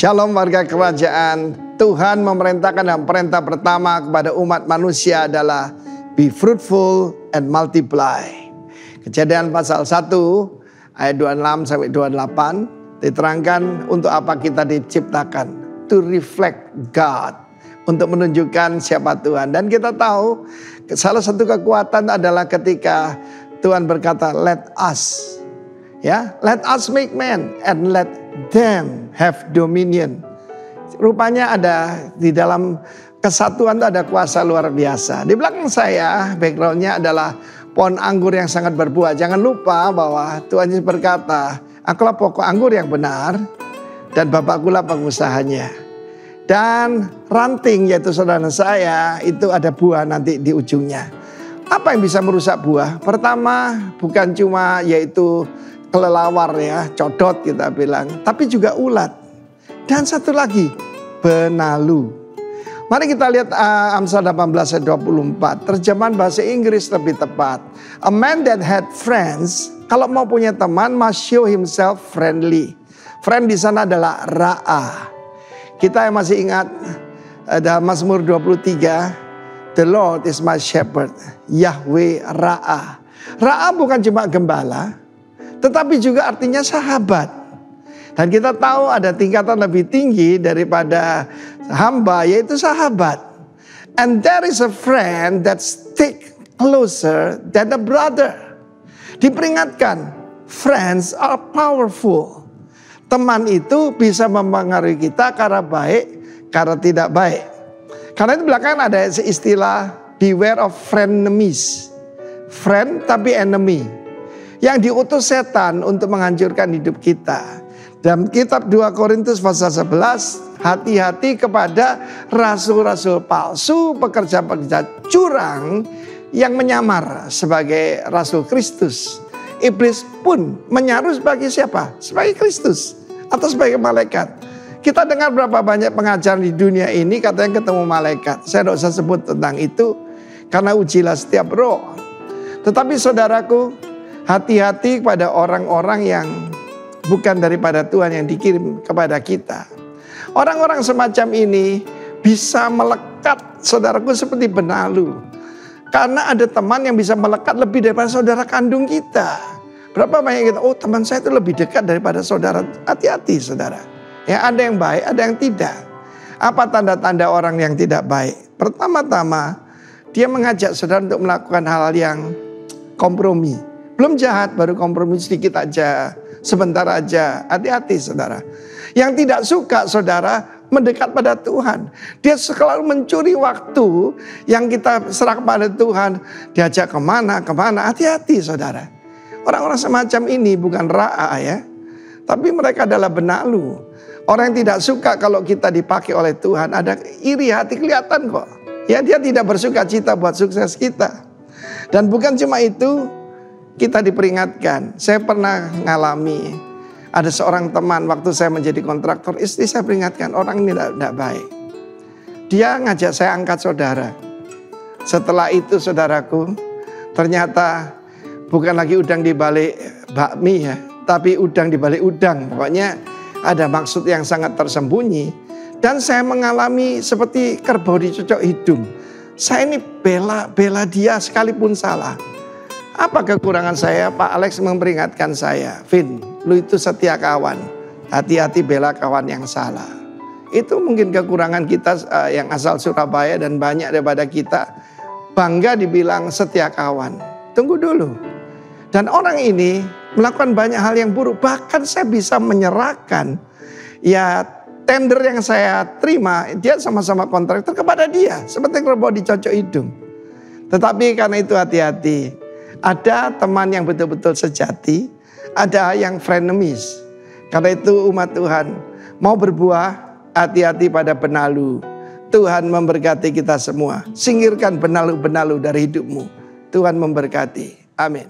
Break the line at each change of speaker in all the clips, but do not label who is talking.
Shalom warga kerajaan. Tuhan memerintahkan dan perintah pertama kepada umat manusia adalah be fruitful and multiply. Kejadian pasal 1 ayat 26 sampai 28 diterangkan untuk apa kita diciptakan. To reflect God. Untuk menunjukkan siapa Tuhan. Dan kita tahu salah satu kekuatan adalah ketika Tuhan berkata let us. Ya, let us make man and let them have dominion. Rupanya ada di dalam kesatuan itu ada kuasa luar biasa. Di belakang saya backgroundnya adalah pohon anggur yang sangat berbuah. Jangan lupa bahwa Tuhan Yesus berkata, akulah pokok anggur yang benar dan Bapakkulah pengusahanya. Dan ranting yaitu saudara saya itu ada buah nanti di ujungnya. Apa yang bisa merusak buah? Pertama bukan cuma yaitu kelelawar ya, codot kita bilang. Tapi juga ulat. Dan satu lagi, benalu. Mari kita lihat Amsal 18 ayat 24. Terjemahan bahasa Inggris lebih tepat. A man that had friends, kalau mau punya teman, must show himself friendly. Friend di sana adalah ra'a. Kita yang masih ingat dalam Mazmur 23, the Lord is my shepherd, Yahweh ra'a. Ra'a bukan cuma gembala, tetapi juga artinya sahabat. Dan kita tahu ada tingkatan lebih tinggi daripada hamba, yaitu sahabat. And there is a friend that stick closer than a brother. Diperingatkan, friends are powerful. Teman itu bisa mempengaruhi kita karena baik, karena tidak baik. Karena itu belakangan ada istilah beware of frenemies. Friend tapi enemy. Yang diutus setan untuk menghancurkan hidup kita. Dalam kitab 2 Korintus pasal 11, hati-hati kepada rasul-rasul palsu, pekerja-pekerja curang yang menyamar sebagai rasul Kristus. Iblis pun menyaru sebagai siapa? Sebagai Kristus atau sebagai malaikat. Kita dengar berapa banyak pengajaran di dunia ini katanya ketemu malaikat. Saya tidak usah sebut tentang itu karena ujilah setiap roh. Tetapi saudaraku, hati-hati kepada orang-orang yang bukan daripada Tuhan yang dikirim kepada kita. Orang-orang semacam ini bisa melekat saudaraku seperti benalu. Karena ada teman yang bisa melekat lebih daripada saudara kandung kita. Berapa banyak kita, oh teman saya itu lebih dekat daripada saudara. Hati-hati saudara. Ya ada yang baik, ada yang tidak. Apa tanda-tanda orang yang tidak baik? Pertama-tama dia mengajak saudara untuk melakukan hal yang kompromi. Belum jahat, baru kompromi sedikit aja, sebentar aja. Hati-hati saudara. Yang tidak suka saudara mendekat pada Tuhan. Dia selalu mencuri waktu yang kita serah pada Tuhan. Diajak kemana. Hati-hati saudara. Orang-orang semacam ini bukan ra'a ya. Tapi mereka adalah benalu. Orang yang tidak suka kalau kita dipakai oleh Tuhan. Ada iri hati kelihatan kok. Ya dia tidak bersuka cita buat sukses kita. Dan bukan cuma itu. Kita diperingatkan. Saya pernah ngalami. Ada seorang teman waktu saya menjadi kontraktor. Istri saya peringatkan. Orang ini tidak baik. Dia ngajak saya angkat saudara. Setelah itu saudaraku. Ternyata bukan lagi udang di balik bakmi ya. Tapi udang di balik udang. Pokoknya ada maksud yang sangat tersembunyi. Dan saya mengalami seperti kerbau dicocok hidung. Saya ini bela dia sekalipun salah. Apa kekurangan saya? Pak Alex memperingatkan saya. Vin, lu itu setia kawan. Hati-hati bela kawan yang salah. Itu mungkin kekurangan kita yang asal Surabaya dan banyak daripada kita. Bangga dibilang setia kawan. Tunggu dulu. Dan orang ini melakukan banyak hal yang buruk. Bahkan saya bisa menyerahkan ya tender yang saya terima. Dia sama-sama kontraktor kepada dia. Seperti kerbau dicocok hidung. Tetapi karena itu hati-hati. Ada teman yang betul-betul sejati. Ada yang frenemies. Karena itu umat Tuhan mau berbuah, hati-hati pada benalu. Tuhan memberkati kita semua. Singkirkan benalu-benalu dari hidupmu. Tuhan memberkati. Amin.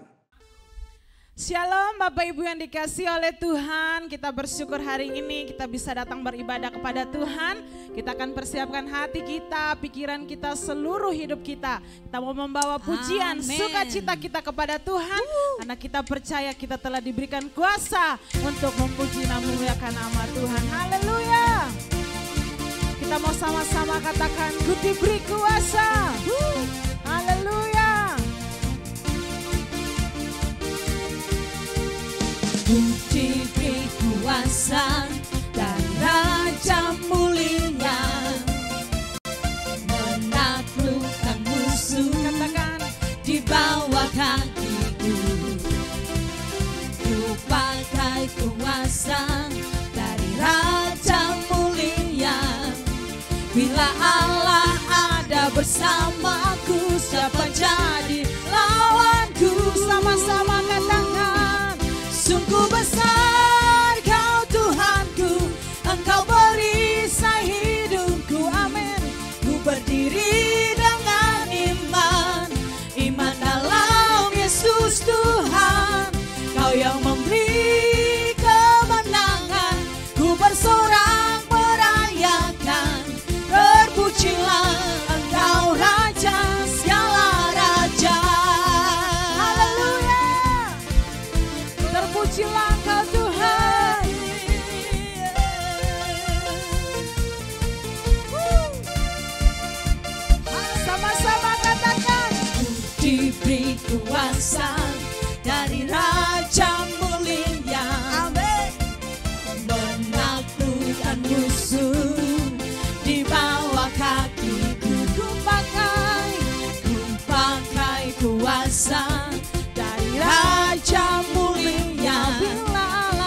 Shalom Bapak Ibu yang dikasihi oleh Tuhan. Kita bersyukur hari ini kita bisa datang beribadah kepada Tuhan. Kita akan persiapkan hati kita, pikiran kita, seluruh hidup kita. Kita mau membawa pujian, sukacita kita kepada Tuhan. Karena kita percaya kita telah diberikan kuasa untuk memuji dan memuliakan nama Tuhan. Haleluya. Kita mau sama-sama katakan, ku diberi kuasa. Haleluya.
Ku diberi kuasa dari Raja mulia, menaklukkan musuh.
Katakan,
di bawah kakiku. Ku pakai kuasa dari Raja mulia. Bila Allah ada bersamaku, siapa jadi lawanku?
sama-sama katakan,
Sungguh besar Kau Tuhanku, Engkau perisai hidupku.
amin.
Ku berdiri dengan iman, iman dalam Yesus Tuhan. Kau yang memberi kemenangan, ku bersorak merayakan. Terpujilah Engkau Raja segala raja.
Haleluya. Terpujilah Engkau Tuhan. Sama-sama katakan,
Diberi kuasa dari Raja mulia, menaklukkan musuh di bawah kakiku. Ku pakai kuasa dari Raja mulia.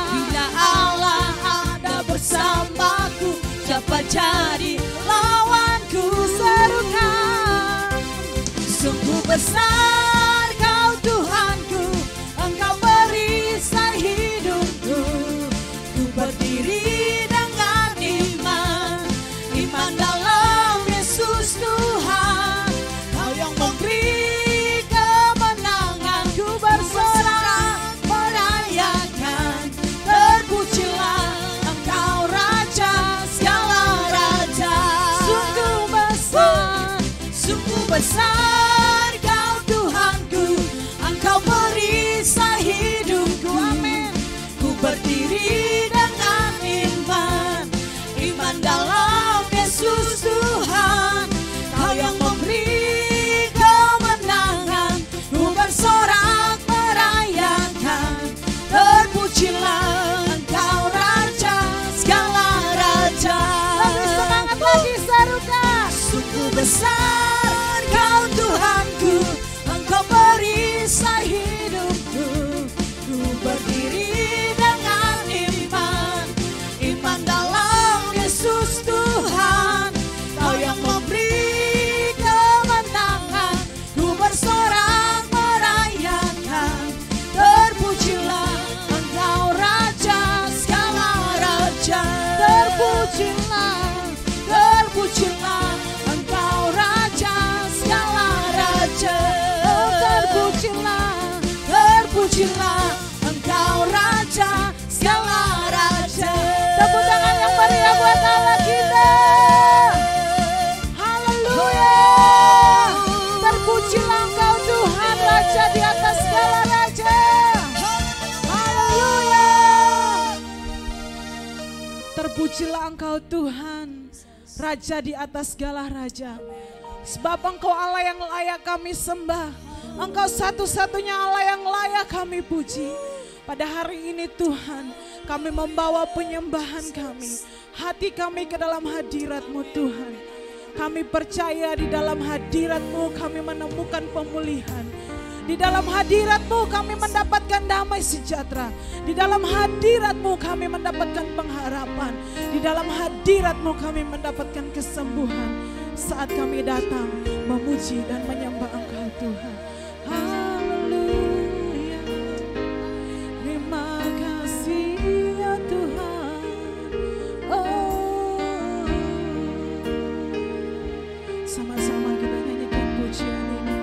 Bila Allah ada bersamaku, siapa jadi lawanku? Serukan, sungguh besar Kau Tuhanku, Engkau perisai hidupku. Ku berdiri dengan iman, iman dalam Yesus Tuhan. Kau yang memberi kemenangan, ku bersorak merayakan. Terpujilah Engkau Raja segala raja. Sungguh besar Kau Tuhanku, Engkau perisai hidupku.
amin.
Ku berdiri dengan iman, iman dalam Yesus Tuhan. Kau yang memberi kemenangan, ku bersorak merayakan. Terpujilah Engkau Raja segala raja.
Lebih semangat lagi, serukan.
Sungguh besar Kau Tuhanku, Engkau perisai hidupku. Ku berdiri dengan iman, iman dalam Yesus Tuhan. Kau yang memberi kemenangan, ku bersorak merayakan. Terpujilah Engkau Raja segala raja. Terpujilah Engkau Raja segala raja. Terpujilah Engkau Raja segala raja.
Tepuk tangan yang meriah buat Allah kita. Haleluya. Terpujilah Engkau Tuhan, Raja di atas segala raja. Haleluya. Terpujilah Engkau Tuhan, Raja di atas segala raja. Sebab Engkau Allah yang layak kami sembah. Engkau satu-satunya Allah yang layak kami puji. Pada hari ini Tuhan, kami membawa penyembahan kami, hati kami ke dalam hadirat-Mu Tuhan. Kami percaya di dalam hadirat-Mu kami menemukan pemulihan. Di dalam hadirat-Mu kami mendapatkan damai sejahtera. Di dalam hadirat-Mu kami mendapatkan pengharapan. Di dalam hadirat-Mu kami mendapatkan kesembuhan. Saat kami datang memuji dan menyembah Engkau Tuhan. Haleluya. Terima kasih ya Tuhan. Oh. Sama-sama kita nyanyikan pujian ini.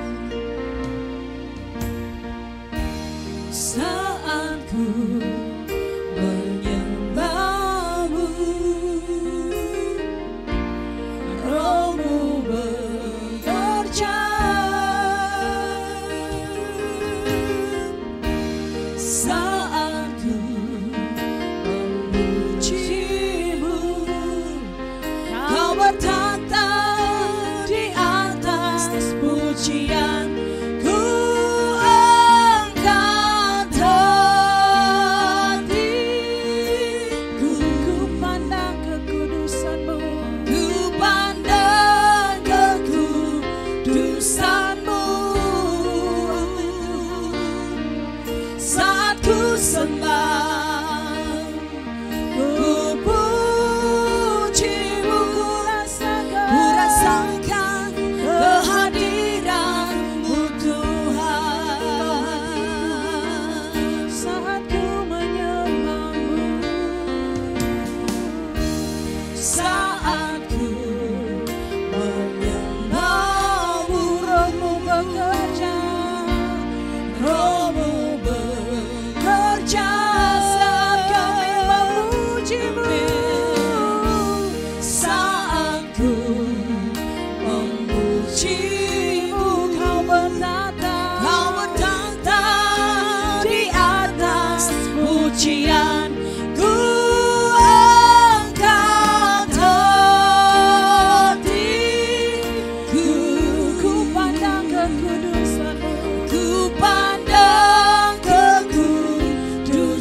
Saat ku menyembah-Mu, Roh-Mu bekerja. Saat ku memuji-Mu, Kau bertindak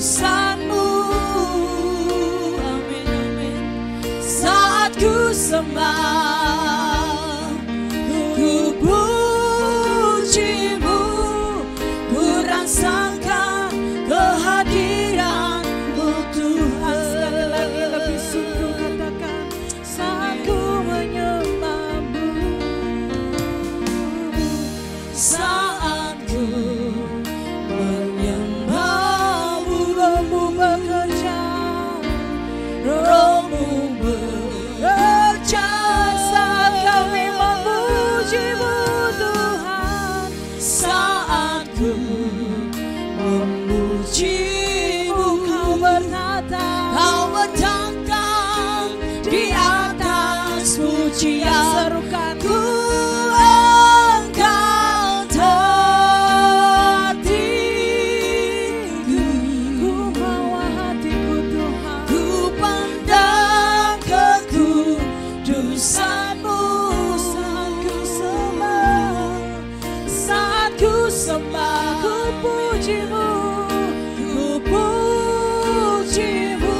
kudusanmu. Amin, amin. Saat ku sembah, ku pujimu, ku rasakan kehadiran-Mu Tuhan.
Sekali lagi lebih sungguh katakan, saat ku menyembah-Mu,
saat ku menyembah-Mu, Roh-Mu bekerja, Roh-Mu bekerja.
saat kami memuji-Mu Tuhan,
Saat ku memuji-Mu,
Kau berkata,
Kau bertentang di atas pujian.
serukan
Ku angkat hatiku,
ku bawa hatiku Tuhan,
ku pandang kekudusan-Mu.
saat ku sembah,
Saat ku sembah,
ku puji-Mu,
ku puji-Mu,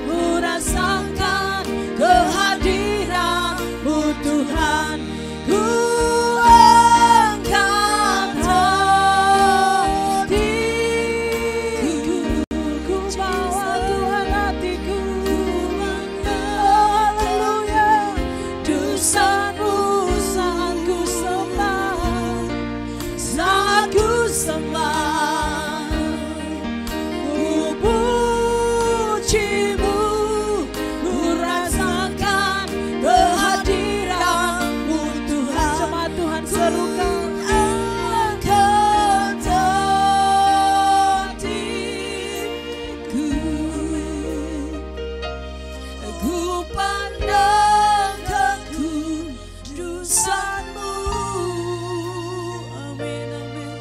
ku rasakan kehadiran-Mu Tuhan. Ku angkat hatiku,
ku bawa Tuhan hatiku.
haleluya, dosa-Mu. Saat ku sembah, saat ku sembah, ku puji-Mu, ku rasakan kehadiran-Mu Tuhan.
Jemaat Tuhan serukan,
Angkat hatiku, ku pandang kekudusan-Mu. Amin, amin.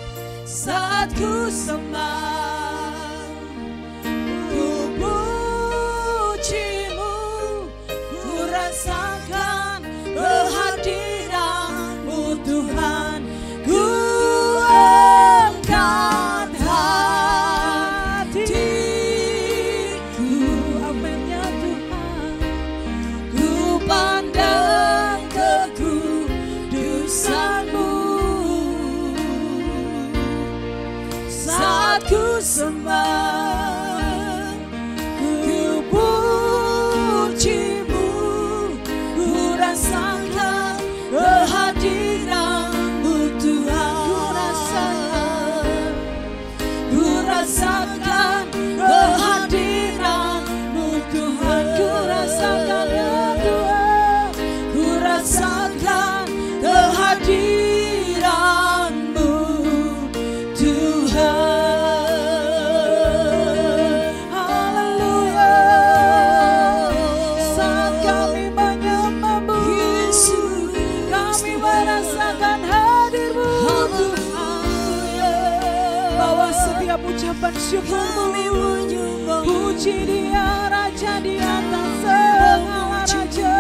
Saat ku sembah, ku puji-Mu, ku rasakan kehadiran-Mu Tuhan. Ku angkat hatiku,
aminnya Tuhan,
ku pandang kekudusan-Mu. Saat ku sembah, ku puji-Mu, ku rasakan kehadiran-Mu Tuhan. Ku rasakan kehadiran-Mu Tuhan. Ku rasakan ya Tuhan, ku rasakan kehadiran-Mu Tuhan.
haleluya. Saat kami menyembah-Mu,
Yesus,
kami merasakan hadir-Mu Tuhan. Bawa setiap ucapan syukur-Mu, puji Dia Raja di atas segala raja.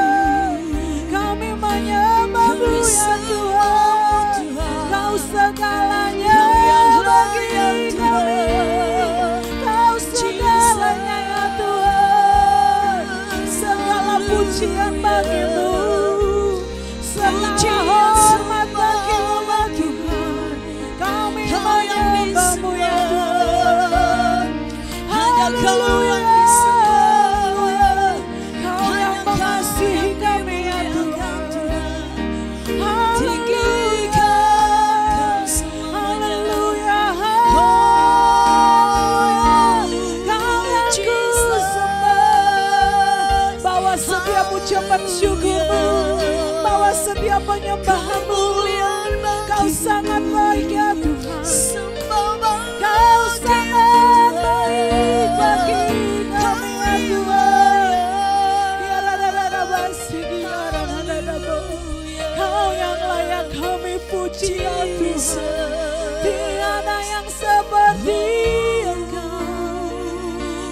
Kami menyembah-Mu ya Tuhan, Kau segalanya bagi kami, Kau segalanya ya Tuhan. Segala pujian bagi-Mu, segala hormat bagi-Mu Tuhan. Kami menyembah-Mu ya Tuhan.
Hanya Kau yang
Haleluya.
bisa,
Kau yang mengasihi kami ya Tuhan.
tinggikan semuanya.
Haleluya. Kau yang ku sembah. Bawa setiap ucapan syukur-Mu, bawa setiap penyembahan-Mu. Kau sangat baik ya Tuhan. Kau sangat baik bagi kami ya Tuhan. Ya rada-rada basi, ya rada-rada. Kau yang layak kami puji ya Tuhan. Tiada yang seperti Engkau,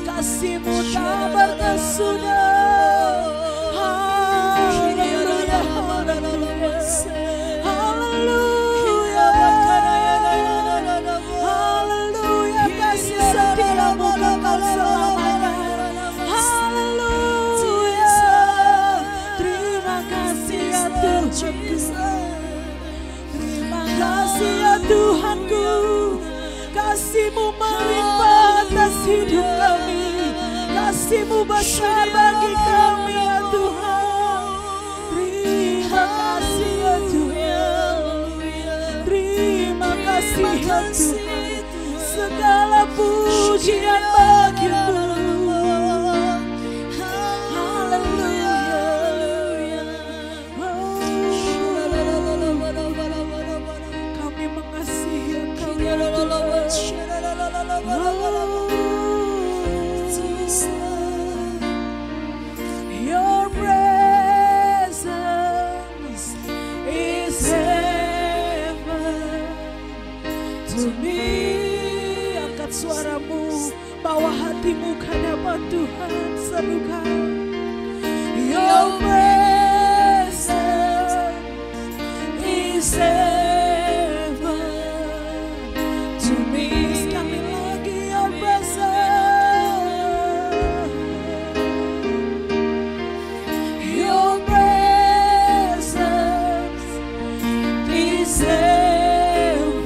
kasih-Mu tak berkesudah. Haleluya, haleluya, haleluya, haleluya, kasih setiamu hidup kami. Kasih-Mu besar bagi kami ya Tuhan. Terima kasih ya Tuhan. Terima kasih ya Tuhan. Segala pujian bagi-Mu. Your presence is heaven to me. Angkat suaramu, bawa hatimu ke hadapan Tuhan, serukan. Your presence is heaven to me. Sekali lagi, your presence. Your presence is heaven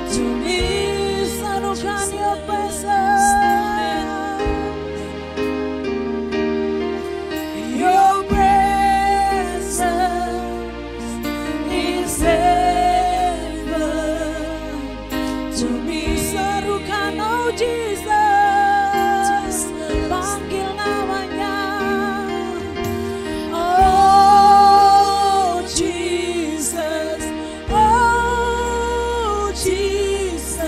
to me. Sarukan your presence. Your presence is heaven to me. Sarukan, oh Jesus, panggil namanya. Oh Jesus, oh Jesus,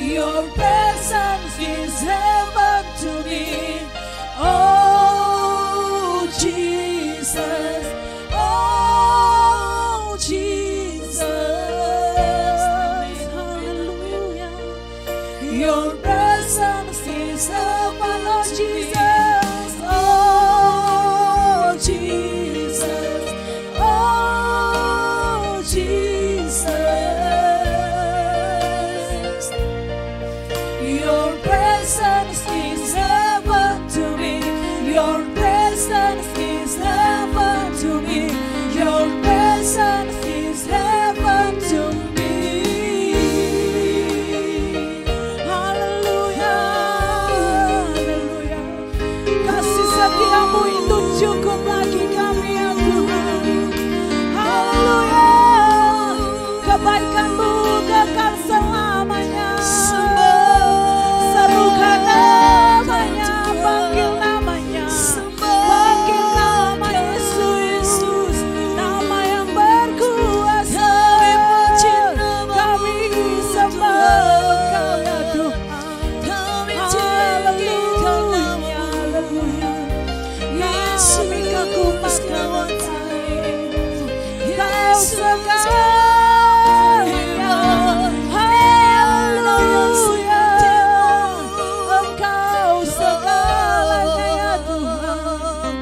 your presence is heaven to me. Oh Jesus, oh Jesus, hallelujah. Your presence is heaven, oh Jesus, oh Jesus, oh Jesus. Your presence is heaven to me. Your presence is heaven to me. Your presence is heaven to me. Haleluya, haleluya. Kasih setiamu itu cukup bagi kami ya Tuhan. Haleluya. Kebaikan-Mu kekal selamanya. Serukan namanya, panggil namanya, panggil nama Yesus, nama yang berkuasa. Kami sembah Engkau ya Tuhan. Haleluya, haleluya. Kami kagum-kagum Kau segalanya. Haleluya. Engkau segalanya ya Tuhan.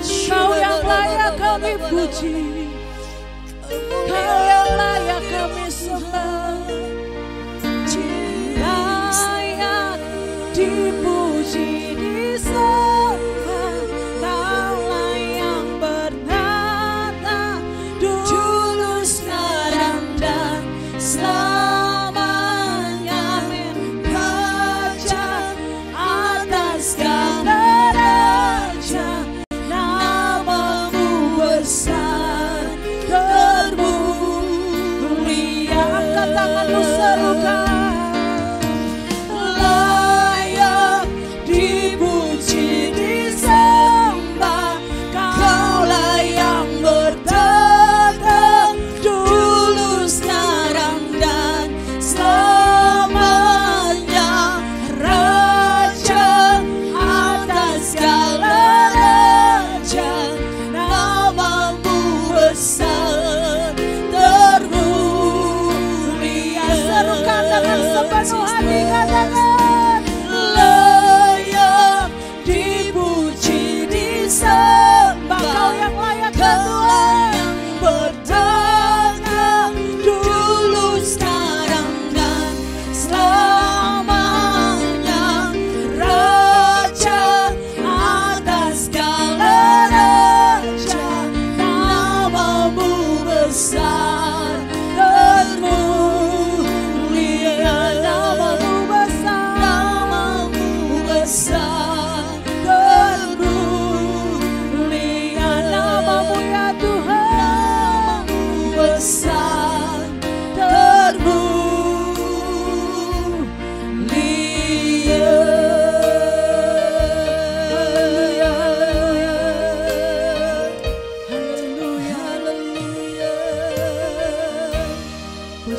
Kau yang layak kami puji, Kau yang layak kami sembah. Layak dipuji, disembah. Kaulah yang bernata dulu, sekarang dan selamanya. Raja atas segala raja, nama-Mu besar termulia. Angkat tanganmu, serukan. Layak dipuji, disembah. Kaulah yang bertata dulu, sekarang dan selamanya. Raja atas segala raja, nama-Mu besar termulia. Serukan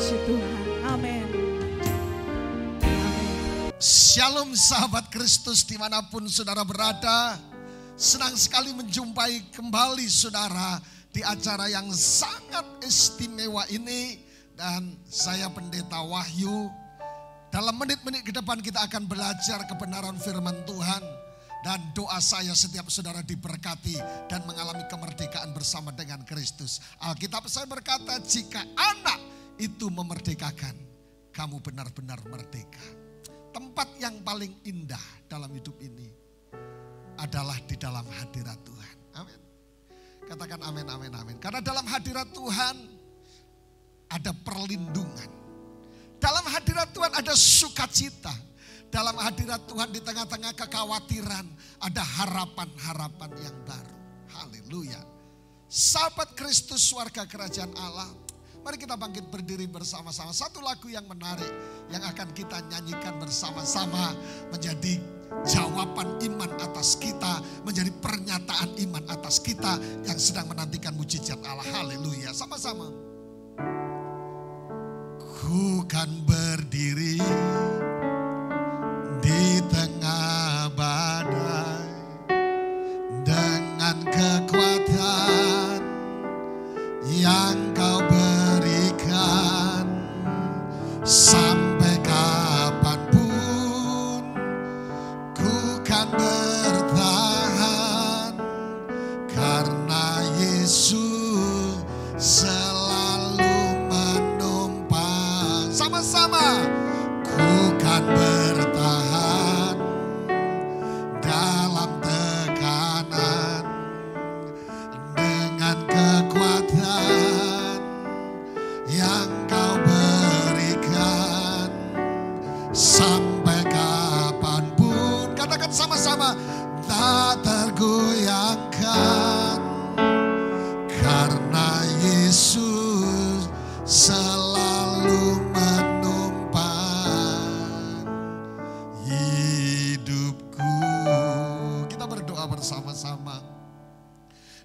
puji Tuhan. Amin.
Shalom sahabat Kristus dimanapun saudara berada. Senang sekali menjumpai kembali saudara di acara yang sangat istimewa ini. Dan saya Pendeta Wahyu. Dalam menit-menit ke depan kita akan belajar kebenaran firman Tuhan. Dan doa saya setiap saudara diberkati dan mengalami kemerdekaan bersama dengan Kristus. Alkitab saya berkata, jika anak itu memerdekakan, kamu benar-benar merdeka. Tempat yang paling indah dalam hidup ini adalah di dalam hadirat Tuhan. Amin. Katakan amin, amin, amin. Karena dalam hadirat Tuhan ada perlindungan. Dalam hadirat Tuhan ada sukacita. Dalam hadirat Tuhan di tengah-tengah kekhawatiran ada harapan-harapan yang baru. Haleluya. Sahabat Kristus warga kerajaan Allah, mari kita bangkit berdiri bersama-sama. Satu lagu yang menarik yang akan kita nyanyikan bersama-sama menjadi jawaban iman atas kita, menjadi pernyataan iman atas kita yang sedang menantikan mujizat Allah. Haleluya. Sama-sama. Ku kan berdiri di tengah badai dengan kekuatan yang kau berikan, sampai kapanpun ku kan bertahan karena Yesus selalu menopang. Sama-sama, ku kan bertahan dalam tekanan dengan kekuatan yang kau berikan, sampai kapanpun. Katakan sama-sama, tak tergoyahkan karena Yesus selalu menumpang hidupku. Kita berdoa bersama-sama.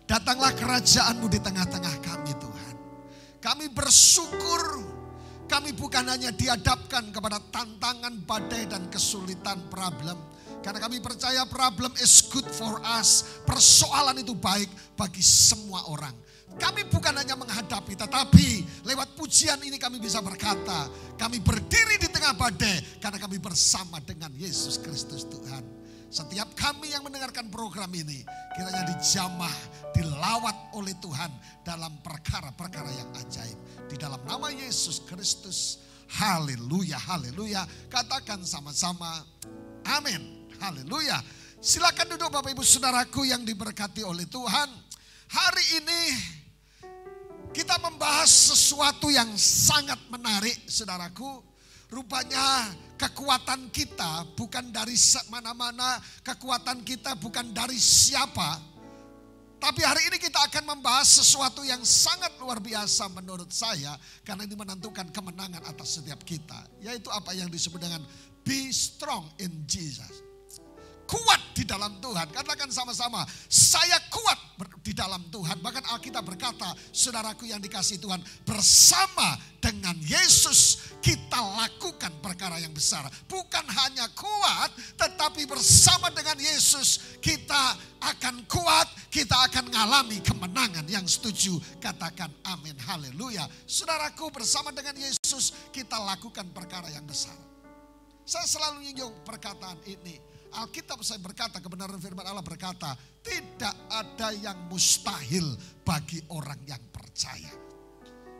Datanglah kerajaan-Mu di tengah-tengah kami Tuhan. Kami bersyukur kami bukan hanya dihadapkan kepada tantangan, badai dan kesulitan problem. Karena kami percaya problem is good for us. Persoalan itu baik bagi semua orang. Kami bukan hanya menghadapi, tetapi lewat pujian ini kami bisa berkata, kami berdiri di tengah badai karena kami bersama dengan Yesus Kristus Tuhan. Setiap kami yang mendengarkan program ini, kiranya dijamah, dilawat oleh Tuhan dalam perkara-perkara yang ajaib. Di dalam nama Yesus Kristus, haleluya, haleluya. Katakan sama-sama, amin, haleluya. Silakan duduk Bapak Ibu Saudaraku yang diberkati oleh Tuhan. Hari ini kita membahas sesuatu yang sangat menarik saudaraku. Rupanya kekuatan kita bukan dari mana-mana, kekuatan kita bukan dari siapa. Tapi hari ini kita akan membahas sesuatu yang sangat luar biasa menurut saya. Karena ini menentukan kemenangan atas setiap kita. Yaitu apa yang disebut dengan be strong in Jesus. Kuat di dalam Tuhan. Katakan sama-sama, saya kuat di dalam Tuhan. Bahkan Alkitab berkata, saudaraku yang dikasihi Tuhan, bersama dengan Yesus kita lakukan perkara yang besar. Bukan hanya kuat, tetapi bersama dengan Yesus kita akan kuat, kita akan mengalami kemenangan yang setuju. Katakan amin, haleluya. Saudaraku, bersama dengan Yesus kita lakukan perkara yang besar. Saya selalu nyinggung perkataan ini. Alkitab saya berkata, kebenaran firman Allah berkata, tidak ada yang mustahil bagi orang yang percaya.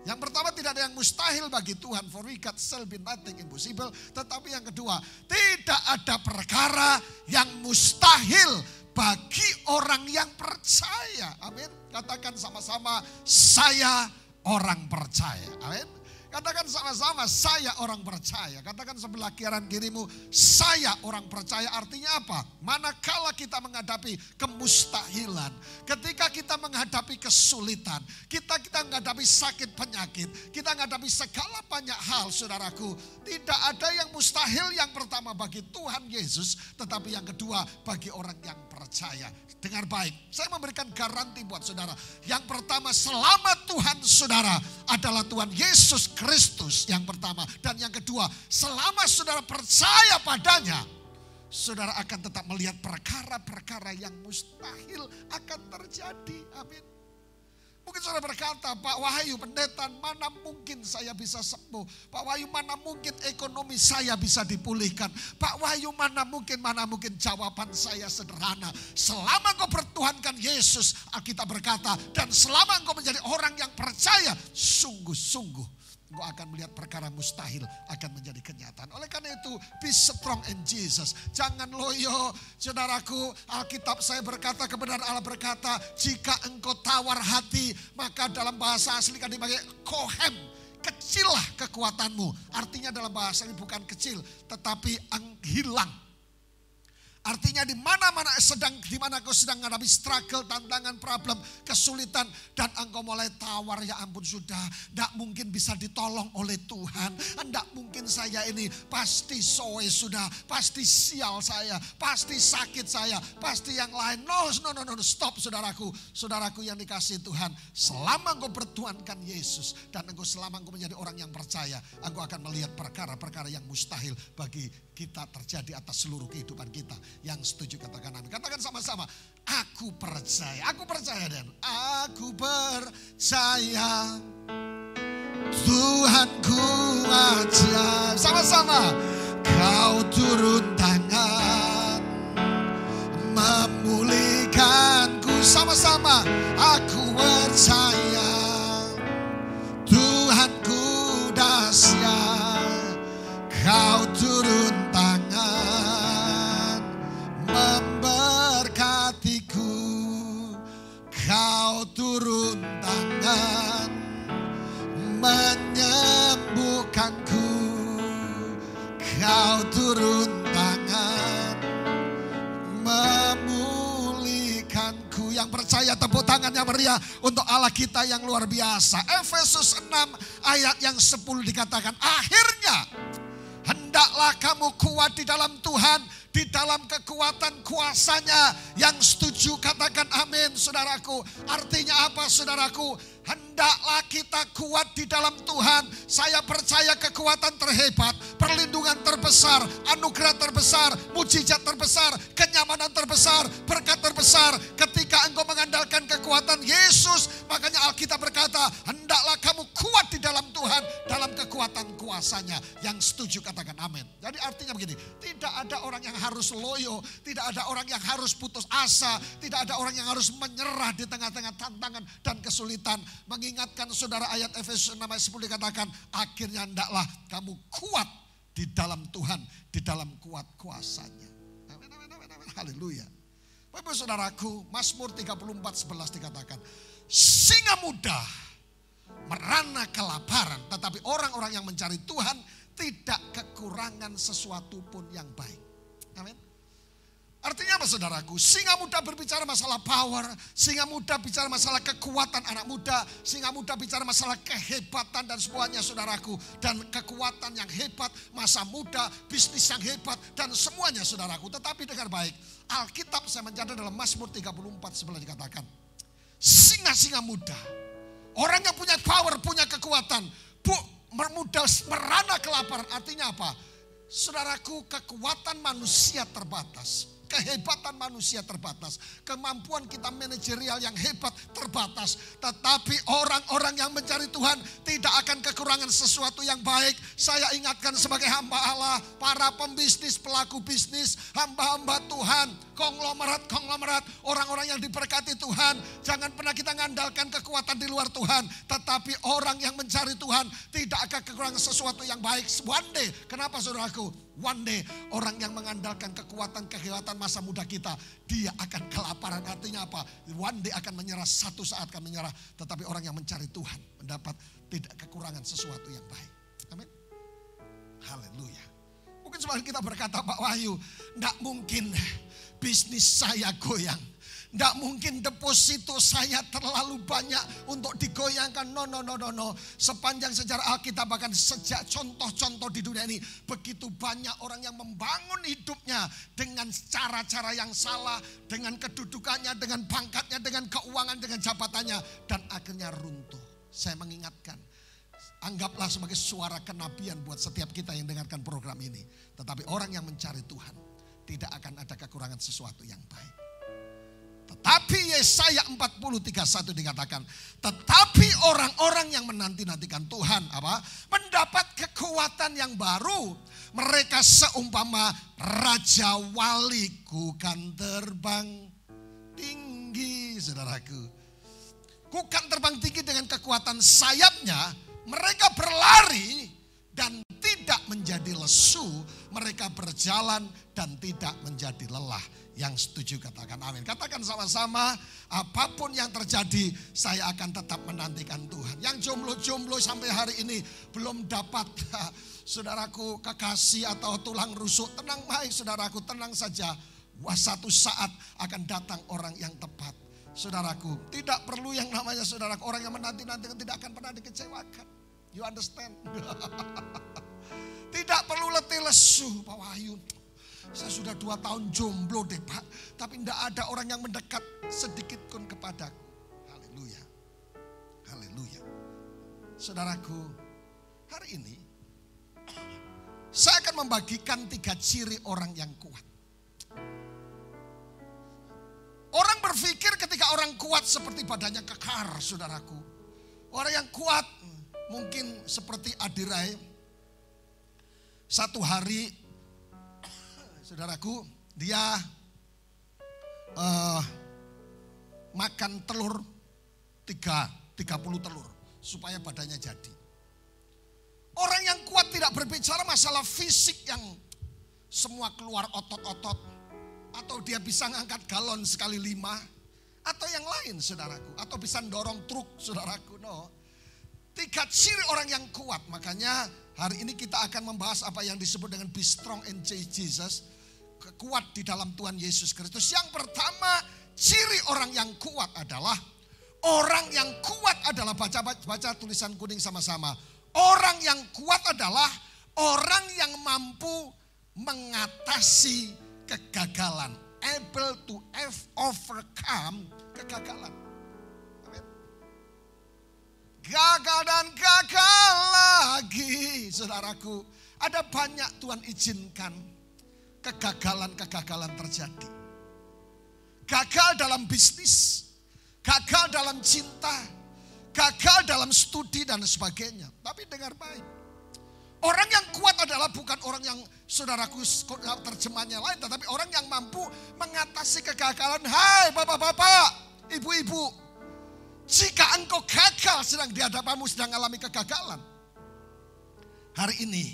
Yang pertama, tidak ada yang mustahil bagi Tuhan, for we God shall be nothing impossible. Tetapi yang kedua, tidak ada perkara yang mustahil bagi orang yang percaya. Amin. Katakan sama-sama, saya orang percaya. Amin. Katakan sama-sama, saya orang percaya. Katakan sebelah kanan kirimu, saya orang percaya. Artinya apa? Manakala kita menghadapi kemustahilan, ketika kita menghadapi kesulitan, kita menghadapi sakit penyakit, kita menghadapi segala banyak hal, saudaraku. Tidak ada yang mustahil, yang pertama bagi Tuhan Yesus, tetapi yang kedua bagi orang yang percaya. Dengar baik, saya memberikan garansi buat saudara. Yang pertama, selama Tuhan saudara adalah Tuhan Yesus Kristus, Kristus yang pertama. Dan yang kedua, selama saudara percaya padanya, saudara akan tetap melihat perkara-perkara yang mustahil akan terjadi. Amin. Mungkin saudara berkata, Pak Wahyu pendeta, mana mungkin saya bisa sembuh. Pak Wahyu, mana mungkin ekonomi saya bisa dipulihkan. Pak Wahyu, mana mungkin. Jawaban saya sederhana. Selama engkau bertuhankan Yesus, Alkitab berkata, dan selama engkau menjadi orang yang percaya, sungguh-sungguh engkau akan melihat perkara mustahil akan menjadi kenyataan. Oleh karena itu, be strong in Jesus. Jangan loyo, saudaraku. Alkitab saya berkata, kebenaran Allah berkata, jika engkau tawar hati, maka dalam bahasa asli kan dipakai kohem. Kecillah kekuatanmu. Artinya dalam bahasa ini bukan kecil, tetapi hilang. Artinya di mana kau sedang menghadapi struggle, tantangan, problem, kesulitan, dan engkau mulai tawar, ya ampun sudah, tidak mungkin bisa ditolong oleh Tuhan. Tidak mungkin saya ini, pasti soe sudah, pasti sial saya, pasti sakit saya, pasti yang lain. No, stop saudaraku. Saudaraku yang dikasihi Tuhan, selama engkau bertuhankan Yesus, dan selama engkau menjadi orang yang percaya, engkau akan melihat perkara-perkara yang mustahil bagi kita terjadi atas seluruh kehidupan kita. Yang setuju katakan amin. Katakan sama-sama, aku percaya. Aku percaya dan aku percaya Tuhanku ajaib. Sama-sama, kau turun tangan memulihkanku. Sama-sama, aku percaya Tuhanku dahsyat. Kau turun tangan memberkatiku. Kau turun tangan menyembuhkanku. Kau turun tangan memulihkanku. Yang percaya tepuk tangan yang meriah untuk Allah kita yang luar biasa. Efesus 6 ayat yang 10 dikatakan, akhirnya hendaklah kamu kuat di dalam Tuhan, di dalam kekuatan kuasanya. Yang setuju katakan amin saudaraku. Artinya apa saudaraku? Hendaklah kita kuat di dalam Tuhan. Saya percaya kekuatan terhebat, perlindungan terbesar, anugerah terbesar, mujizat terbesar, kenyamanan terbesar, berkat terbesar ketika engkau mengandalkan kekuatan Yesus. Makanya Alkitab berkata, hendaklah kamu kuat di dalam Tuhan, dalam kekuatan kuasanya. Yang setuju katakan amin. Jadi artinya begini, tidak ada orang yang harus loyo, tidak ada orang yang harus putus asa, tidak ada orang yang harus menyerah di tengah-tengah tantangan dan kesulitan. Mengingatkan saudara, ayat Efesus 6 ayat 10 dikatakan, akhirnya hendaklah kamu kuat di dalam Tuhan, di dalam kuat kuasanya. Amin, amin, amin, amin. Haleluya. Bapak saudaraku, Mazmur 34:11 dikatakan, singa muda merana kelaparan, tetapi orang-orang yang mencari Tuhan tidak kekurangan sesuatu pun yang baik. Amin. Artinya apa saudaraku? Singa muda berbicara masalah power, singa muda bicara masalah kekuatan anak muda, singa muda bicara masalah kehebatan dan semuanya saudaraku. Dan kekuatan yang hebat, masa muda, bisnis yang hebat dan semuanya saudaraku. Tetapi dengar baik, Alkitab saya mencatat dalam Mazmur 34:11 dikatakan, singa-singa muda, orang yang punya power, punya kekuatan, muda merana kelaparan. Artinya apa? Saudaraku, kekuatan manusia terbatas. Kehebatan manusia terbatas. Kemampuan kita manajerial yang hebat terbatas. Tetapi orang-orang yang mencari Tuhan tidak akan kekurangan sesuatu yang baik. Saya ingatkan sebagai hamba Allah, para pembisnis, pelaku bisnis, hamba-hamba Tuhan, konglomerat, orang-orang yang diberkati Tuhan. Jangan pernah kita mengandalkan kekuatan di luar Tuhan. Tetapi orang yang mencari Tuhan tidak akan kekurangan sesuatu yang baik. One day, kenapa saudaraku? One day, orang yang mengandalkan kekuatan kehebatan masa muda kita, dia akan kelaparan. Artinya apa? One day akan menyerah, satu saat akan menyerah. Tetapi orang yang mencari Tuhan mendapat tidak kekurangan sesuatu yang baik. Amin. Haleluya. Mungkin sebagian kita berkata, Pak Wahyu, tidak mungkin bisnis saya goyang. Tidak mungkin deposito saya terlalu banyak untuk digoyangkan. No. Sepanjang sejarah Alkitab, bahkan sejak contoh-contoh di dunia ini, begitu banyak orang yang membangun hidupnya dengan cara-cara yang salah, dengan kedudukannya, dengan pangkatnya, dengan keuangan, dengan jabatannya, dan akhirnya runtuh. Saya mengingatkan, anggaplah sebagai suara kenabian buat setiap kita yang dengarkan program ini. Tetapi orang yang mencari Tuhan tidak akan ada kekurangan sesuatu yang baik. Tetapi Yesaya 40:31 dikatakan, tetapi orang-orang yang menanti-nantikan Tuhan mendapat kekuatan yang baru. Mereka seumpama raja wali, kukan terbang tinggi, saudaraku. Kukan terbang tinggi dengan kekuatan sayapnya, mereka berlari dan tidak menjadi lesu. Mereka berjalan dan tidak menjadi lelah. Yang setuju katakan amin. Katakan sama-sama, apapun yang terjadi saya akan tetap menantikan Tuhan. Yang jomblo-jomblo sampai hari ini belum dapat saudaraku kekasih atau tulang rusuk, tenang baik saudaraku, tenang saja. Satu saat akan datang orang yang tepat. Saudaraku, tidak perlu yang namanya saudaraku, orang yang menanti-nantikan tidak akan pernah dikecewakan. You understand? Tidak perlu letih lesu, Pak Wahyu. Saya sudah 2 tahun jomblo deh Pak, tapi tidak ada orang yang mendekat sedikit pun kepadaku. Haleluya. Haleluya. Saudaraku, hari ini saya akan membagikan 3 ciri orang yang kuat. Orang berpikir ketika orang kuat seperti badannya kekar, saudaraku. Orang yang kuat mungkin seperti Adirai. Satu hari, saudaraku, dia makan telur 30 telur supaya badannya jadi. Orang yang kuat tidak berbicara masalah fisik yang semua keluar otot-otot, atau dia bisa ngangkat galon sekali 5, atau yang lain saudaraku, atau bisa dorong truk saudaraku. No. 3 ciri orang yang kuat. Makanya hari ini kita akan membahas apa yang disebut dengan be strong in Jesus. Kuat di dalam Tuhan Yesus Kristus. Yang pertama, ciri orang yang kuat adalah, orang yang kuat adalah, baca tulisan kuning sama-sama. Orang yang kuat adalah orang yang mampu mengatasi kegagalan. Able to overcome kegagalan. Gagal dan gagal lagi, saudaraku. Ada banyak Tuhan izinkan kegagalan-kegagalan terjadi. Gagal dalam bisnis, gagal dalam cinta, gagal dalam studi dan sebagainya. Tapi dengar baik, orang yang kuat adalah bukan orang yang saudaraku terjemahnya lain, tetapi orang yang mampu mengatasi kegagalan. Hai bapak-bapak, ibu-ibu, jika engkau gagal sedang di hadapanmu sedang mengalami kegagalan, hari ini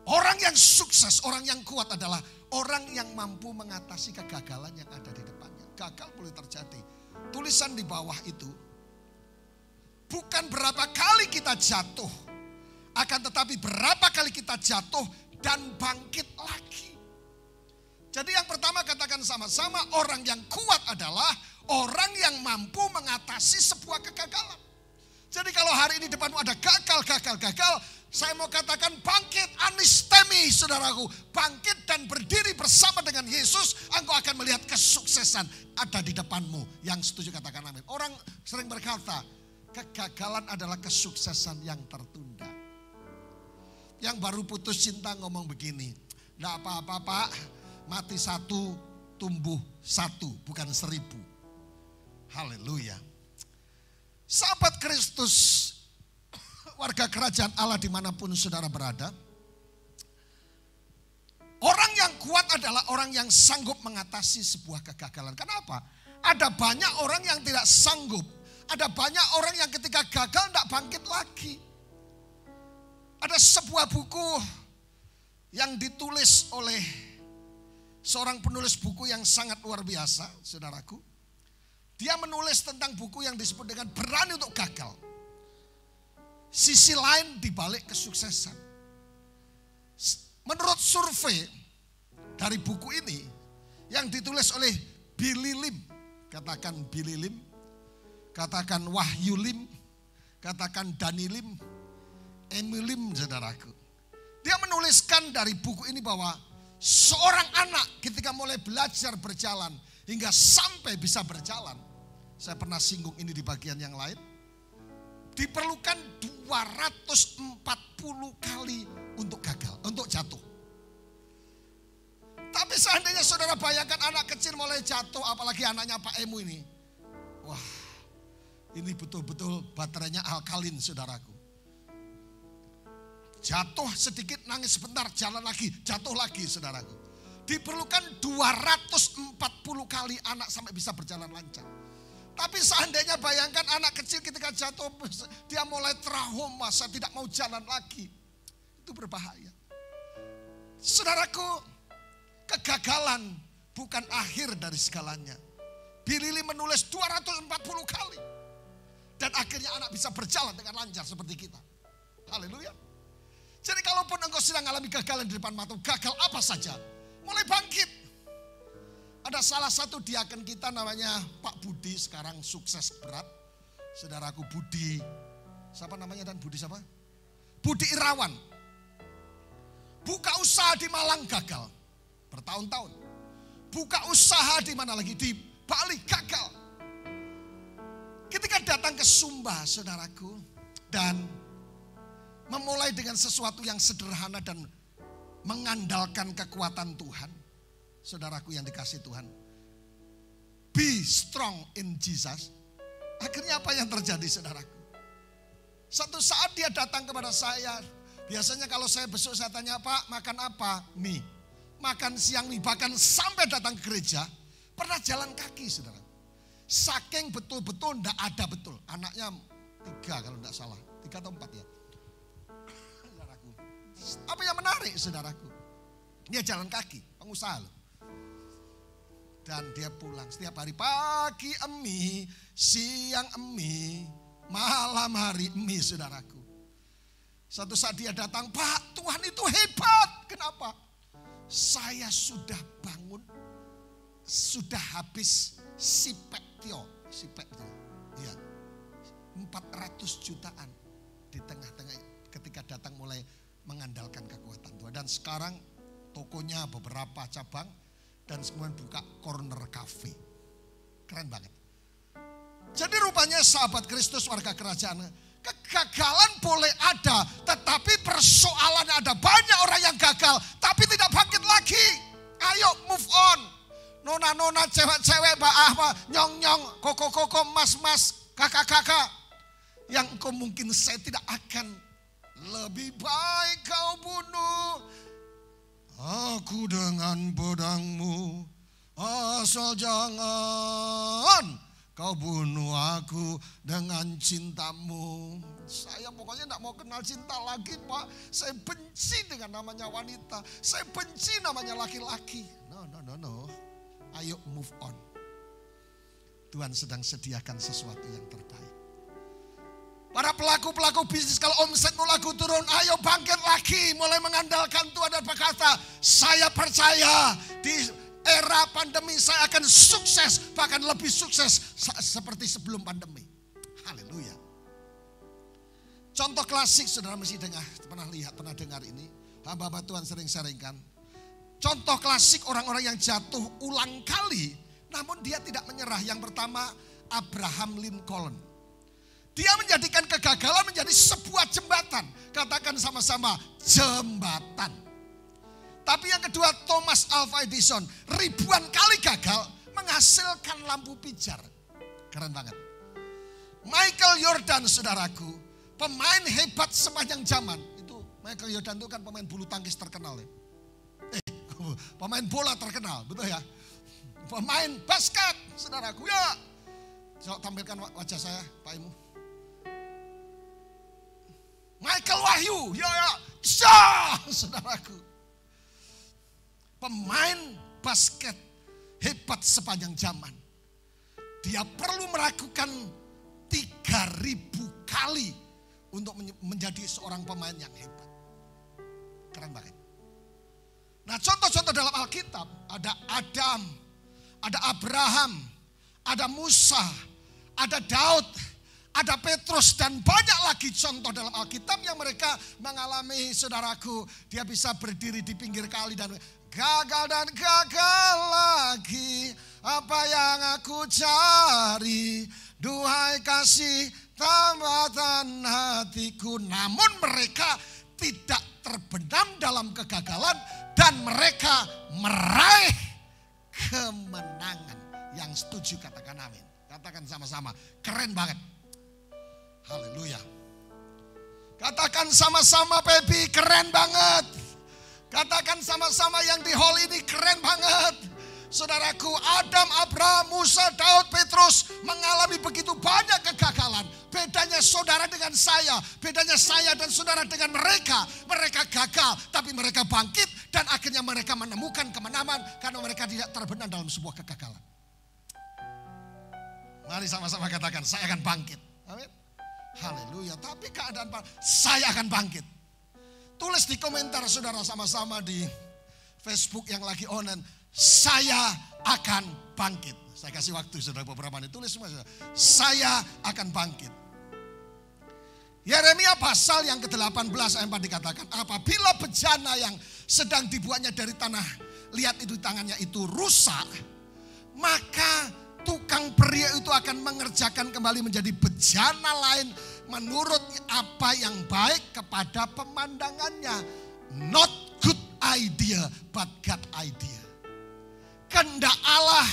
orang yang sukses, orang yang kuat adalah orang yang mampu mengatasi kegagalan yang ada di depannya. Gagal boleh terjadi. Tulisan di bawah itu, bukan berapa kali kita jatuh, akan tetapi berapa kali kita jatuh dan bangkit lagi. Jadi yang pertama katakan sama-sama, orang yang kuat adalah orang yang mampu mengatasi sebuah kegagalan. Jadi kalau hari ini depanmu ada gagal, saya mau katakan bangkit, anistemi saudaraku. Bangkit dan berdiri bersama dengan Yesus, engkau akan melihat kesuksesan ada di depanmu. Yang setuju katakan amin. Orang sering berkata, kegagalan adalah kesuksesan yang tertunda. Yang baru putus cinta ngomong begini, enggak apa-apa Pak, mati 1, tumbuh 1, bukan 1000. Haleluya. Sahabat Kristus, warga kerajaan Allah dimanapun saudara berada, orang yang kuat adalah orang yang sanggup mengatasi sebuah kegagalan. Kenapa? Ada banyak orang yang tidak sanggup. Ada banyak orang yang ketika gagal tidak bangkit lagi. Ada sebuah buku yang ditulis oleh seorang penulis buku yang sangat luar biasa, saudaraku. Dia menulis tentang buku yang disebut dengan berani untuk gagal. Sisi lain di balik kesuksesan. Menurut survei dari buku ini yang ditulis oleh Billy Lim, katakan Billy Lim, katakan Wahyu Lim, katakan Dani Lim, Emi Lim, saudaraku. Dia menuliskan dari buku ini bahwa seorang anak ketika mulai belajar berjalan hingga sampai bisa berjalan. Saya pernah singgung ini di bagian yang lain. diperlukan 240 kali untuk gagal, untuk jatuh. Tapi seandainya saudara bayangkan anak kecil mulai jatuh, apalagi anaknya Pak Emu ini. Wah, ini betul-betul baterainya alkalin saudaraku. Jatuh sedikit, nangis sebentar, jalan lagi, jatuh lagi saudaraku. Diperlukan 240 kali anak sampai bisa berjalan lancar. Tapi seandainya bayangkan anak kecil ketika jatuh, dia mulai trauma, saya tidak mau jalan lagi. Itu berbahaya. Saudaraku, kegagalan bukan akhir dari segalanya. Billy menulis 240 kali. Dan akhirnya anak bisa berjalan dengan lancar seperti kita. Haleluya. Jadi kalaupun engkau sedang mengalami kegagalan di depan mata, gagal apa saja, mulai bangkit. Ada salah satu diaken kita namanya Pak Budi, sekarang sukses berat. Saudaraku Budi, siapa namanya dan Budi siapa? Budi Irawan. Buka usaha di Malang gagal, bertahun-tahun. Buka usaha di mana lagi? Di Bali gagal. Ketika datang ke Sumba saudaraku, dan memulai dengan sesuatu yang sederhana dan mengandalkan kekuatan Tuhan. Saudaraku yang dikasih Tuhan. Be strong in Jesus. Akhirnya apa yang terjadi saudaraku? Satu saat dia datang kepada saya. Biasanya kalau saya besok saya tanya, Pak makan apa? Mie. Makan siang mie. Bahkan sampai datang ke gereja. Pernah jalan kaki saudara. Saking betul-betul enggak ada betul. Anaknya 3 kalau enggak salah. 3 atau 4 ya. Apa yang menarik saudaraku? Dia jalan kaki, pengusaha loh. Dan dia pulang setiap hari, pagi emi, siang emi, malam hari emi saudaraku. Satu saat dia datang, Pak Tuhan itu hebat. Kenapa? Saya sudah bangun, sudah habis sipek Tio. Ya, 400 jutaan di tengah-tengah ketika datang mulai mengandalkan kekuatan Tuhan. Dan sekarang tokonya beberapa cabang dan kemudian buka corner cafe. Keren banget. Jadi rupanya sahabat Kristus warga kerajaan, kegagalan boleh ada, tetapi persoalannya ada. Banyak orang yang gagal tapi tidak bangkit lagi. Ayo move on. Nona-nona, cewek-cewek, mbak, nyong-nyong, koko-koko, mas-mas, kakak-kakak. Yang engkau mungkin saya tidak akan. Lebih baik kau bunuh aku dengan pedangmu, asal jangan kau bunuh aku dengan cintamu. Saya pokoknya tidak mau kenal cinta lagi Pak. Saya benci dengan namanya wanita. Saya benci namanya laki-laki. No. Ayo move on. Tuhan sedang sediakan sesuatu yang terbaik. Para pelaku-pelaku bisnis, kalau omsetmu laku turun, ayo bangkit lagi. Mulai mengandalkan Tuhan dan berkata, saya percaya di era pandemi saya akan sukses. Bahkan lebih sukses seperti sebelum pandemi. Haleluya. Contoh klasik, saudara mesti pernah lihat, pernah dengar ini. Hamba-hamba Tuhan sering sharingkan. Contoh klasik orang-orang yang jatuh ulang kali, namun dia tidak menyerah. Yang pertama, Abraham Lincoln. Dia menjadikan kegagalan menjadi sebuah jembatan. Katakan sama-sama, jembatan. Tapi yang kedua, Thomas Alva Edison. Ribuan kali gagal menghasilkan lampu pijar. Keren banget. Michael Jordan saudaraku. Pemain hebat sepanjang zaman. Itu Michael Jordan itu kan pemain bulu tangkis terkenal ya. Pemain bola terkenal, betul ya. Pemain basket saudaraku ya. Coba tampilkan wajah saya Pak Imu. Michael Wahyu, ya, saudaraku. Pemain basket hebat sepanjang zaman. Dia perlu melakukan 3.000 kali untuk menjadi seorang pemain yang hebat. Keren banget. Nah contoh-contoh dalam Alkitab, ada Adam, ada Abraham, ada Musa, ada Daud, ada Petrus dan banyak lagi contoh dalam Alkitab yang mereka mengalami saudaraku. Dia bisa berdiri di pinggir kali dan gagal lagi apa yang aku cari. Duhai kasih tambatan hatiku. Namun mereka tidak terbenam dalam kegagalan dan mereka meraih kemenangan. Yang setuju katakan amin. Katakan sama-sama, keren banget. Haleluya. Katakan sama-sama Pepi, keren banget. Katakan sama-sama yang di hall ini keren banget. Saudaraku, Adam, Abraham, Musa, Daud, Petrus mengalami begitu banyak kegagalan. Bedanya saudara dengan saya, bedanya saya dan saudara dengan mereka. Mereka gagal, tapi mereka bangkit dan akhirnya mereka menemukan kemenangan karena mereka tidak terbenam dalam sebuah kegagalan. Mari sama-sama katakan, saya akan bangkit. Amin. Haleluya, tapi keadaan saya akan bangkit. Tulis di komentar saudara sama-sama di Facebook yang lagi online, saya akan bangkit. Saya kasih waktu saudara beberapa menit, tulis semua saudara. Saya akan bangkit. Yeremia pasal yang ke-18 ayat 4 dikatakan, apabila bejana yang sedang dibuatnya dari tanah liat itu tangannya itu rusak, maka tukang pria itu akan mengerjakan kembali menjadi bejana lain menurut apa yang baik kepada pemandangannya. Not good idea, but God idea. Kehendak Allah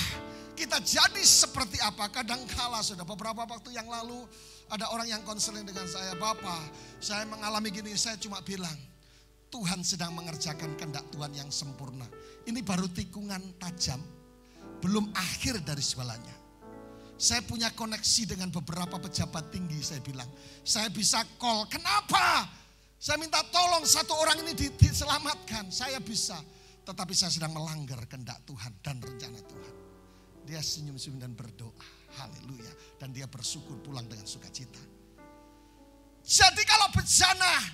kita jadi seperti apa? Kadangkala sudah beberapa waktu yang lalu ada orang yang konseling dengan saya, Bapak, saya mengalami gini, saya cuma bilang, Tuhan sedang mengerjakan kehendak Tuhan yang sempurna. Ini baru tikungan tajam. Belum akhir dari segalanya. Saya punya koneksi dengan beberapa pejabat tinggi, saya bilang. Saya bisa call, kenapa? Saya minta tolong satu orang ini diselamatkan. Saya bisa, tetapi saya sedang melanggar kehendak Tuhan dan rencana Tuhan. Dia senyum-senyum dan berdoa, haleluya. Dan dia bersyukur pulang dengan sukacita. Jadi kalau bejana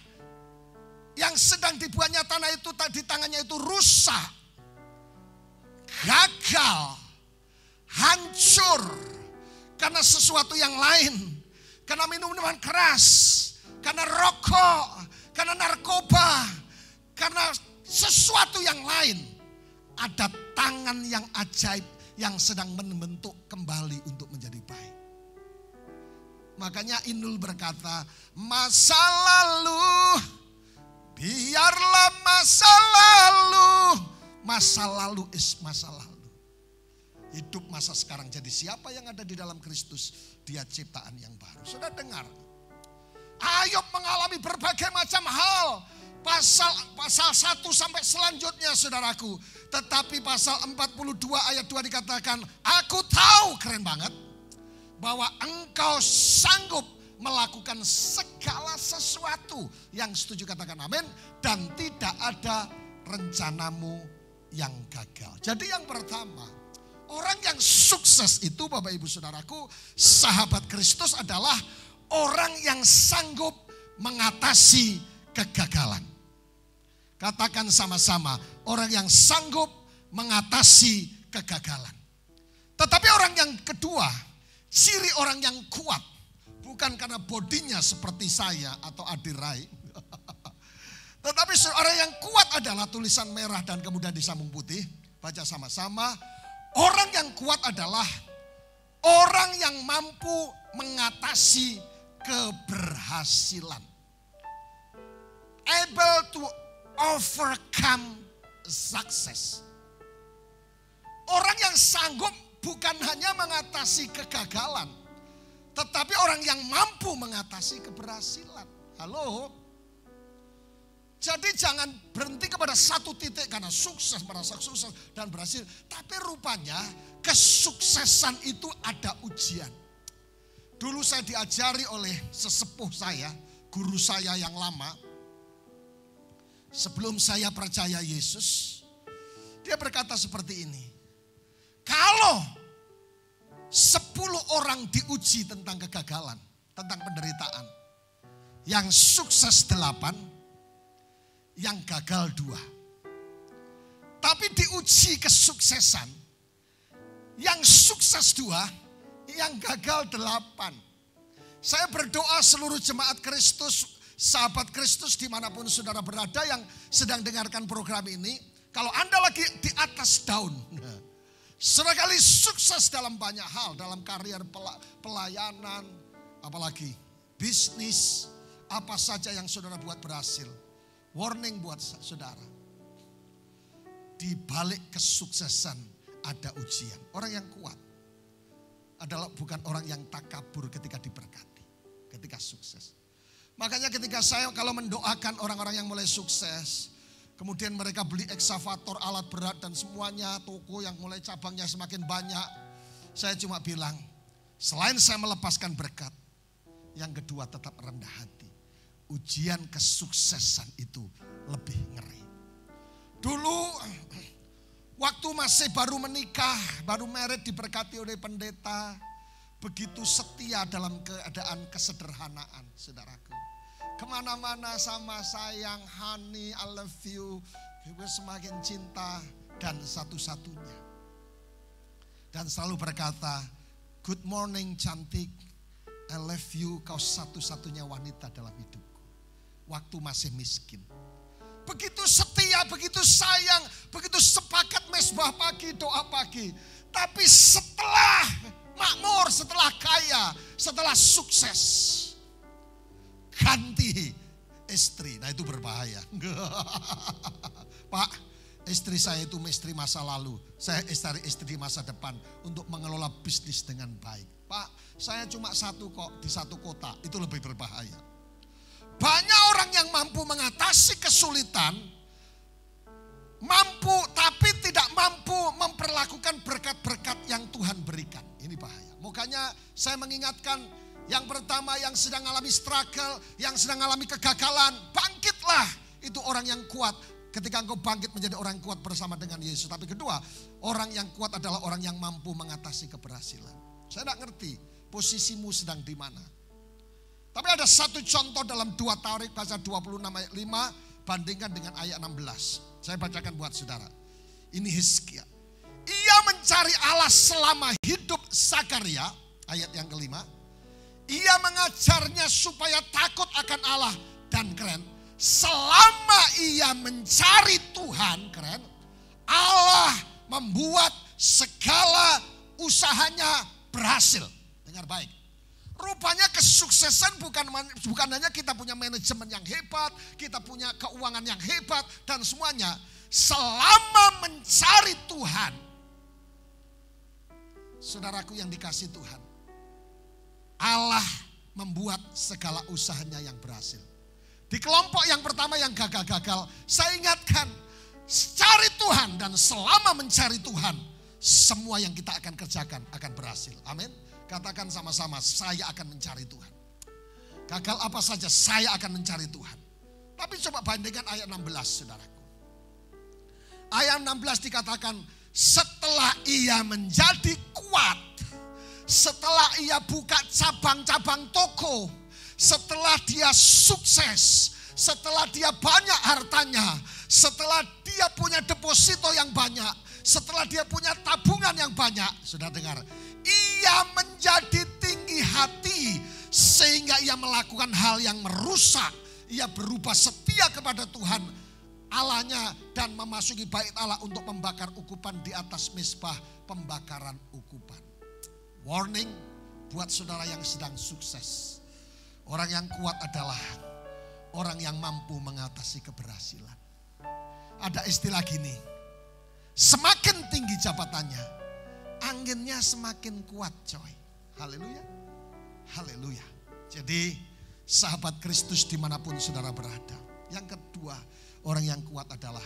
yang sedang dibuatnya tanah itu di tangannya itu rusak, gagal, hancur karena sesuatu yang lain, karena minuman keras, karena rokok, karena narkoba, karena sesuatu yang lain, ada tangan yang ajaib yang sedang membentuk kembali untuk menjadi baik. Makanya Inul berkata, masa lalu biarlah masa lalu. Masa lalu is masa lalu. Hidup masa sekarang. Jadi siapa yang ada di dalam Kristus, dia ciptaan yang baru. Sudah dengar? Ayub mengalami berbagai macam hal. Pasal 1 sampai selanjutnya saudaraku. Tetapi pasal 42 ayat 2 dikatakan, aku tahu, keren banget, bahwa engkau sanggup melakukan segala sesuatu. Yang setuju katakan amin. Dan tidak ada rencanamu yang gagal. Jadi yang pertama, orang yang sukses itu Bapak Ibu Saudaraku, sahabat Kristus adalah orang yang sanggup mengatasi kegagalan. Katakan sama-sama, orang yang sanggup mengatasi kegagalan. Tetapi orang yang kedua, ciri orang yang kuat, bukan karena bodinya seperti saya atau Adirai. Tetapi orang yang kuat adalah tulisan merah dan kemudian disambung putih. Baca sama-sama. Orang yang kuat adalah orang yang mampu mengatasi keberhasilan. Able to overcome success. Orang yang sanggup bukan hanya mengatasi kegagalan, tetapi orang yang mampu mengatasi keberhasilan. Halo? Jadi jangan berhenti kepada satu titik karena sukses, merasa sukses dan berhasil. Tapi rupanya kesuksesan itu ada ujian. Dulu saya diajari oleh sesepuh saya, guru saya yang lama. Sebelum saya percaya Yesus, dia berkata seperti ini. Kalau 10 orang diuji tentang kegagalan, tentang penderitaan, yang sukses 8, yang gagal 2. Tapi diuji kesuksesan, yang sukses 2, yang gagal 8. Saya berdoa seluruh jemaat Kristus, sahabat Kristus dimanapun saudara berada yang sedang dengarkan program ini. Kalau Anda lagi di atas daun, seringkali sukses dalam banyak hal, dalam karier pelayanan, Apalagi bisnis, apa saja yang saudara buat berhasil. Warning buat saudara. Di balik kesuksesan ada ujian. Orang yang kuat adalah bukan orang yang takabur ketika diberkati, ketika sukses. Makanya ketika saya kalau mendoakan orang-orang yang mulai sukses, kemudian mereka beli eksavator, alat berat dan semuanya, toko yang mulai cabangnya semakin banyak, saya cuma bilang, selain saya melepaskan berkat, yang kedua tetap rendah hati. Ujian kesuksesan itu lebih ngeri. Dulu waktu masih baru menikah, baru married, diberkati oleh pendeta, begitu setia dalam keadaan kesederhanaan, saudaraku. Kemana-mana sama sayang, honey, I love you, gue semakin cinta dan satu-satunya. Dan selalu berkata, good morning cantik, I love you, kau satu-satunya wanita dalam hidupku. Waktu masih miskin. Begitu setia, begitu sayang, begitu sepakat mesbah pagi, doa pagi. Tapi setelah makmur, setelah kaya, setelah sukses, ganti istri. Nah itu berbahaya. Pak, istri saya itu istri masa lalu. Saya istri masa depan untuk mengelola bisnis dengan baik. Pak, saya cuma satu kok di satu kota. Itu lebih berbahaya. Banyak orang yang mampu mengatasi kesulitan, mampu tapi tidak mampu memperlakukan berkat-berkat yang Tuhan berikan. Ini bahaya. Makanya saya mengingatkan yang pertama yang sedang alami struggle, yang sedang alami kegagalan, bangkitlah. Itu orang yang kuat. Ketika engkau bangkit menjadi orang yang kuat bersama dengan Yesus. Tapi kedua, orang yang kuat adalah orang yang mampu mengatasi keberhasilan. Saya tidak ngerti posisimu sedang di mana. Tapi ada satu contoh dalam 2 Tawarik pasal 26 ayat 5 bandingkan dengan ayat 16. Saya bacakan buat saudara. Ini Hizkia. Ia mencari Allah selama hidup Zakaria, ayat yang kelima. Ia mengajarnya supaya takut akan Allah dan keren. Selama ia mencari Tuhan, keren. Allah membuat segala usahanya berhasil. Dengar baik. Rupanya kesuksesan bukan hanya kita punya manajemen yang hebat, kita punya keuangan yang hebat dan semuanya. Selama mencari Tuhan, saudaraku yang dikasih Tuhan, Allah membuat segala usahanya yang berhasil. Di kelompok yang pertama yang gagal-gagal, saya ingatkan, cari Tuhan dan selama mencari Tuhan, semua yang kita akan kerjakan akan berhasil. Amin. Katakan sama-sama, saya akan mencari Tuhan. Gagal apa saja, saya akan mencari Tuhan. Tapi coba bandingkan ayat 16, saudaraku. Ayat 16 dikatakan, setelah ia menjadi kuat, setelah ia buka cabang-cabang toko, setelah dia sukses, setelah dia banyak hartanya, setelah dia punya deposito yang banyak, setelah dia punya tabungan yang banyak, sudah dengar, ia menjadi tinggi hati sehingga ia melakukan hal yang merusak. Ia berubah setia kepada Tuhan Allahnya dan memasuki bait Allah untuk membakar ukupan di atas mezbah pembakaran ukupan. Warning buat saudara yang sedang sukses. Orang yang kuat adalah orang yang mampu mengatasi keberhasilan. Ada istilah gini, semakin tinggi jabatannya, anginnya semakin kuat, coy. Haleluya. Haleluya. Jadi sahabat Kristus dimanapun saudara berada. Yang kedua, orang yang kuat adalah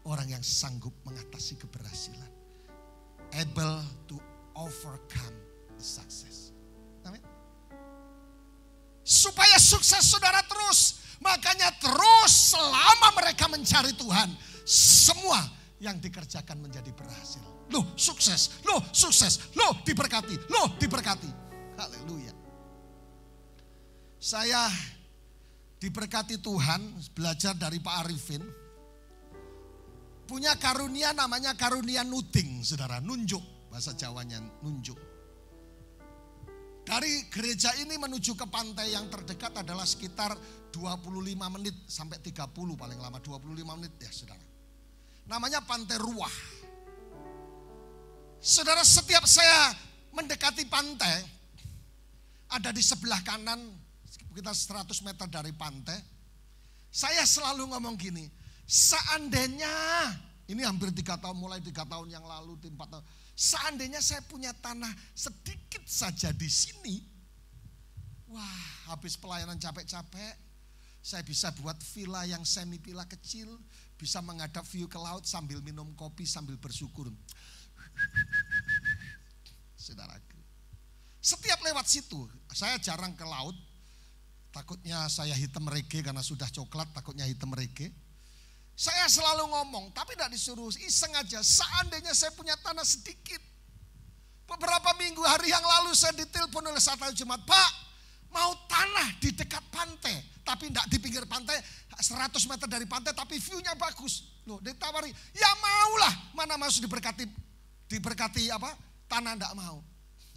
orang yang sanggup mengatasi keberhasilan. Able to overcome the success. Amin. Supaya sukses saudara terus. Makanya terus selama mereka mencari Tuhan, semua yang dikerjakan menjadi berhasil. Loh sukses, loh sukses, loh diberkati, loh diberkati. Haleluya. Saya diberkati Tuhan belajar dari Pak Arifin. Punya karunia namanya karunia nuding, saudara. Nunjuk, bahasa Jawanya nunjuk. Dari gereja ini menuju ke pantai yang terdekat adalah sekitar 25 menit sampai 30 paling lama. 25 menit ya saudara. Namanya Pantai Ruah. Saudara, setiap saya mendekati pantai, ada di sebelah kanan, kita 100 meter dari pantai. Saya selalu ngomong gini, seandainya, ini hampir 3 tahun, mulai 3 tahun yang lalu, 4 tahun. Seandainya saya punya tanah sedikit saja di sini, wah, habis pelayanan capek-capek, saya bisa buat villa yang semi villa kecil, bisa menghadap view ke laut sambil minum kopi, sambil bersyukur. Saudaraku, setiap lewat situ, saya jarang ke laut, takutnya saya hitam rege karena sudah coklat, takutnya hitam rege. Saya selalu ngomong, tapi tidak disuruh, iseng aja, seandainya saya punya tanah sedikit. Beberapa minggu hari yang lalu saya ditelepon oleh satu jemaat, Pak, mau tanah di dekat pantai, tapi tidak di pinggir pantai, 100 meter dari pantai, tapi view-nya bagus. Loh, ditawari, ya maulah, mana masuk diberkati apa? Tanah tidak mau.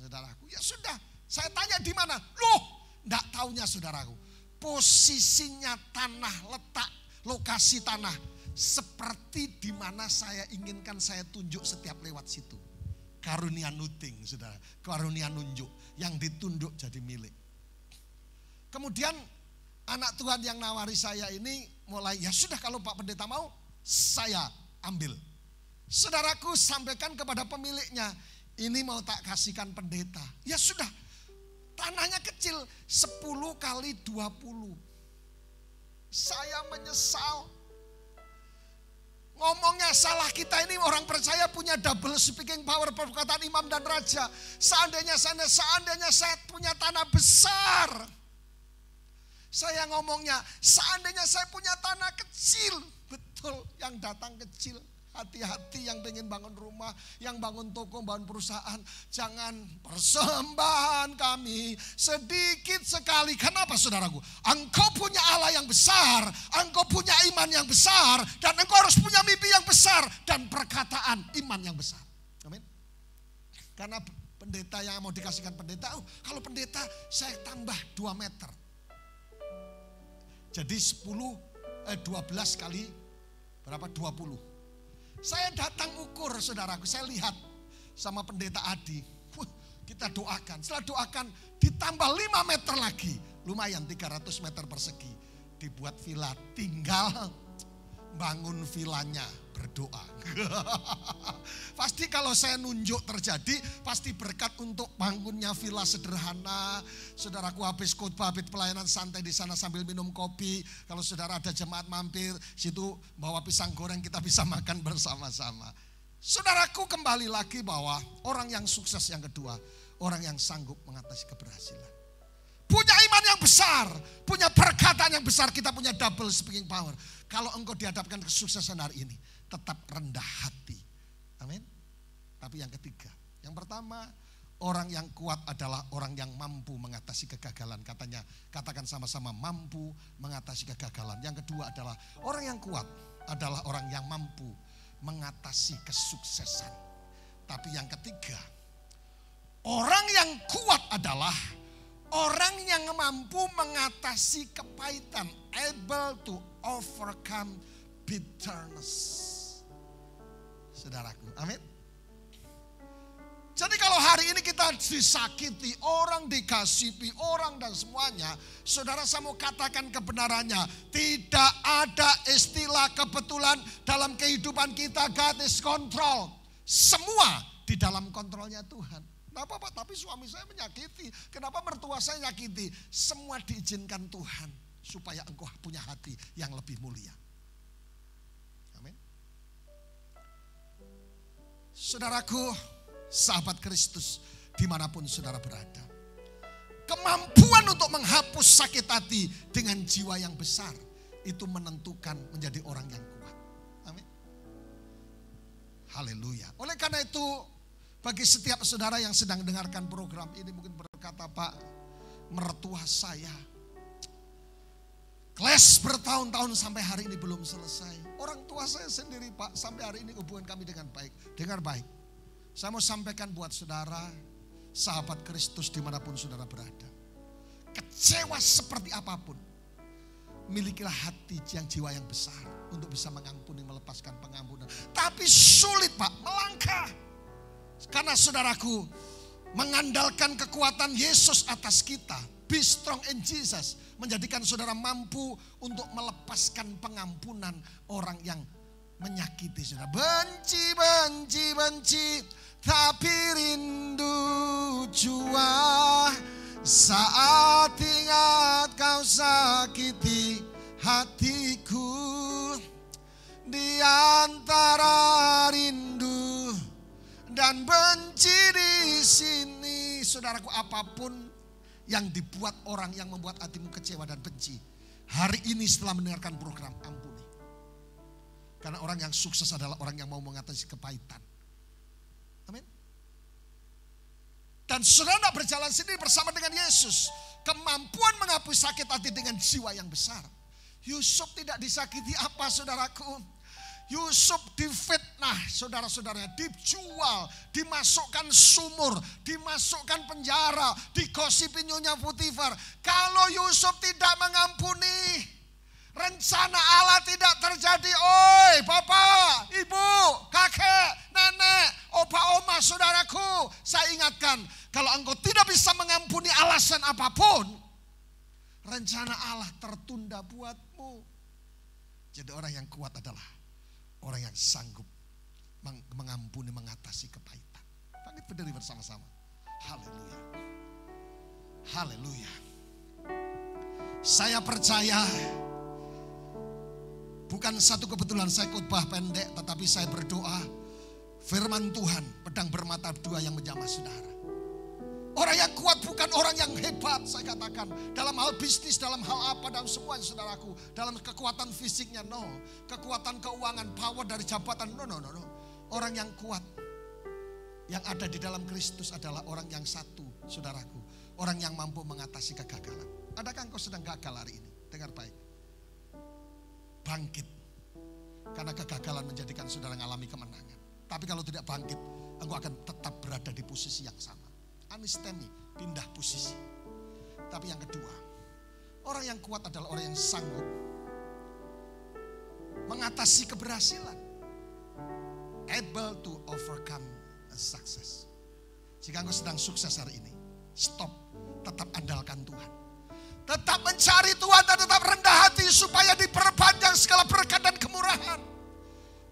Saudaraku, ya sudah, saya tanya di mana? Loh, tidak taunya saudaraku. Posisinya tanah, letak lokasi tanah seperti di mana saya inginkan saya tunjuk setiap lewat situ. Karunia nuting, saudara. Karunia nunjuk yang ditunduk jadi milik. Kemudian anak Tuhan yang nawari saya ini mulai, ya sudah kalau Pak Pendeta mau, saya ambil. Saudaraku, sampaikan kepada pemiliknya, ini mau tak kasihkan pendeta. Ya sudah, tanahnya kecil, 10 kali 20. Saya menyesal. Ngomongnya salah, kita ini orang percaya punya double speaking power, perkataan imam dan raja. Seandainya saya punya tanah besar. Saya ngomongnya, seandainya saya punya tanah kecil. Betul, yang datang kecil. Hati-hati yang ingin bangun rumah, yang bangun toko, bangun perusahaan. Jangan, persembahan kami sedikit sekali. Kenapa saudaraku? Engkau punya Allah yang besar, engkau punya iman yang besar, dan engkau harus punya mimpi yang besar, dan perkataan iman yang besar. Amin. Karena pendeta yang mau dikasihkan pendeta, kalau pendeta saya tambah 2 meter. Jadi 12 kali berapa? 20. Saya datang ukur saudaraku, saya lihat sama pendeta Adi. Kita doakan, setelah doakan ditambah 5 meter lagi. Lumayan 300 meter persegi. Dibuat villa, tinggal bangun villanya, berdoa. Pasti kalau saya nunjuk terjadi, pasti berkat untuk bangunnya villa sederhana. Saudaraku habis khotbah, habis pelayanan santai di sana sambil minum kopi. Kalau saudara ada jemaat mampir, situ bawa pisang goreng kita bisa makan bersama-sama. Saudaraku, kembali lagi bahwa orang yang sukses yang kedua, orang yang sanggup mengatasi keberhasilan. Punya iman yang besar, punya perkataan yang besar, kita punya double speaking power. Kalau engkau dihadapkan kesuksesan hari ini, tetap rendah hati. Amin. Tapi yang ketiga, yang pertama, orang yang kuat adalah orang yang mampu mengatasi kegagalan. Katanya, katakan sama-sama, mampu mengatasi kegagalan. Yang kedua adalah orang yang kuat adalah orang yang mampu mengatasi kesuksesan. Tapi yang ketiga, orang yang kuat adalah orang yang mampu mengatasi kepahitan, able to overcome bitterness. Saudaraku, amin. Jadi kalau hari ini kita disakiti, orang dikasihi, orang dan semuanya, saudara saya mau katakan kebenarannya, tidak ada istilah kebetulan dalam kehidupan kita. God is control. Semua di dalam kontrolnya Tuhan. Kenapa Pak? Tapi suami saya menyakiti. Kenapa mertua saya nyakiti? Semua diizinkan Tuhan supaya engkau punya hati yang lebih mulia. Amin. Saudaraku, sahabat Kristus, dimanapun saudara berada, kemampuan untuk menghapus sakit hati dengan jiwa yang besar itu menentukan menjadi orang yang kuat. Amin. Haleluya. Oleh karena itu, bagi setiap saudara yang sedang dengarkan program ini mungkin berkata, Pak, mertua saya kelas bertahun-tahun sampai hari ini belum selesai. Orang tua saya sendiri Pak, sampai hari ini hubungan kami dengan baik. Dengar baik, saya mau sampaikan buat saudara, sahabat Kristus dimanapun saudara berada. Kecewa seperti apapun, milikilah hati yang jiwa yang besar untuk bisa mengampuni, melepaskan pengampunan. Tapi sulit Pak, melangkah. Karena saudaraku, Mengandalkan kekuatan Yesus atas kita. Be strong in Jesus. Menjadikan saudara mampu untuk melepaskan pengampunan orang yang menyakiti saudara. Benci, benci, benci, tapi rindu jua. Saat ingat kau sakiti hatiku. Di antara rindu dan benci di sini. Saudaraku, apapun yang dibuat orang yang membuat hatimu kecewa dan benci, hari ini setelah mendengarkan program, ampuni. Karena orang yang sukses adalah orang yang mau mengatasi kepahitan. Amin. Dan saudara tidak berjalan sendiri bersama dengan Yesus. Kemampuan menghapus sakit hati dengan jiwa yang besar. Yusuf tidak disakiti apa saudaraku? Yusuf difitnah saudara-saudaranya, dijual, dimasukkan sumur, dimasukkan penjara, digosipi Nyonya Potifar. Kalau Yusuf tidak mengampuni, rencana Allah tidak terjadi. Oi bapak, ibu, kakek, nenek, opa, oma, saudaraku. Saya ingatkan, kalau engkau tidak bisa mengampuni alasan apapun, rencana Allah tertunda buatmu. Jadi orang yang kuat adalah orang yang sanggup mengampuni, mengatasi kepahitan. Bangkit berdiri bersama-sama. Haleluya. Haleluya. Saya percaya bukan satu kebetulan saya khotbah pendek, tetapi saya berdoa firman Tuhan pedang bermata dua yang menjamah saudara. Orang yang kuat bukan orang yang hebat, saya katakan. Dalam hal bisnis, dalam hal apa, dalam semuanya saudaraku. Dalam kekuatan fisiknya, no. Kekuatan keuangan, power dari jabatan, no. Orang yang kuat, yang ada di dalam Kristus adalah orang yang satu, saudaraku. Orang yang mampu mengatasi kegagalan. Adakah engkau sedang gagal hari ini? Dengar baik. Bangkit. Karena kegagalan menjadikan saudara mengalami kemenangan. Tapi kalau tidak bangkit, engkau akan tetap berada di posisi yang sama. Anistemi, pindah posisi. Tapi yang kedua, orang yang kuat adalah orang yang sanggup mengatasi keberhasilan. Able to overcome a success. Jika engkau sedang sukses hari ini, stop, tetap andalkan Tuhan. Tetap mencari Tuhan dan tetap rendah hati supaya diperpanjang segala berkat dan kemurahan.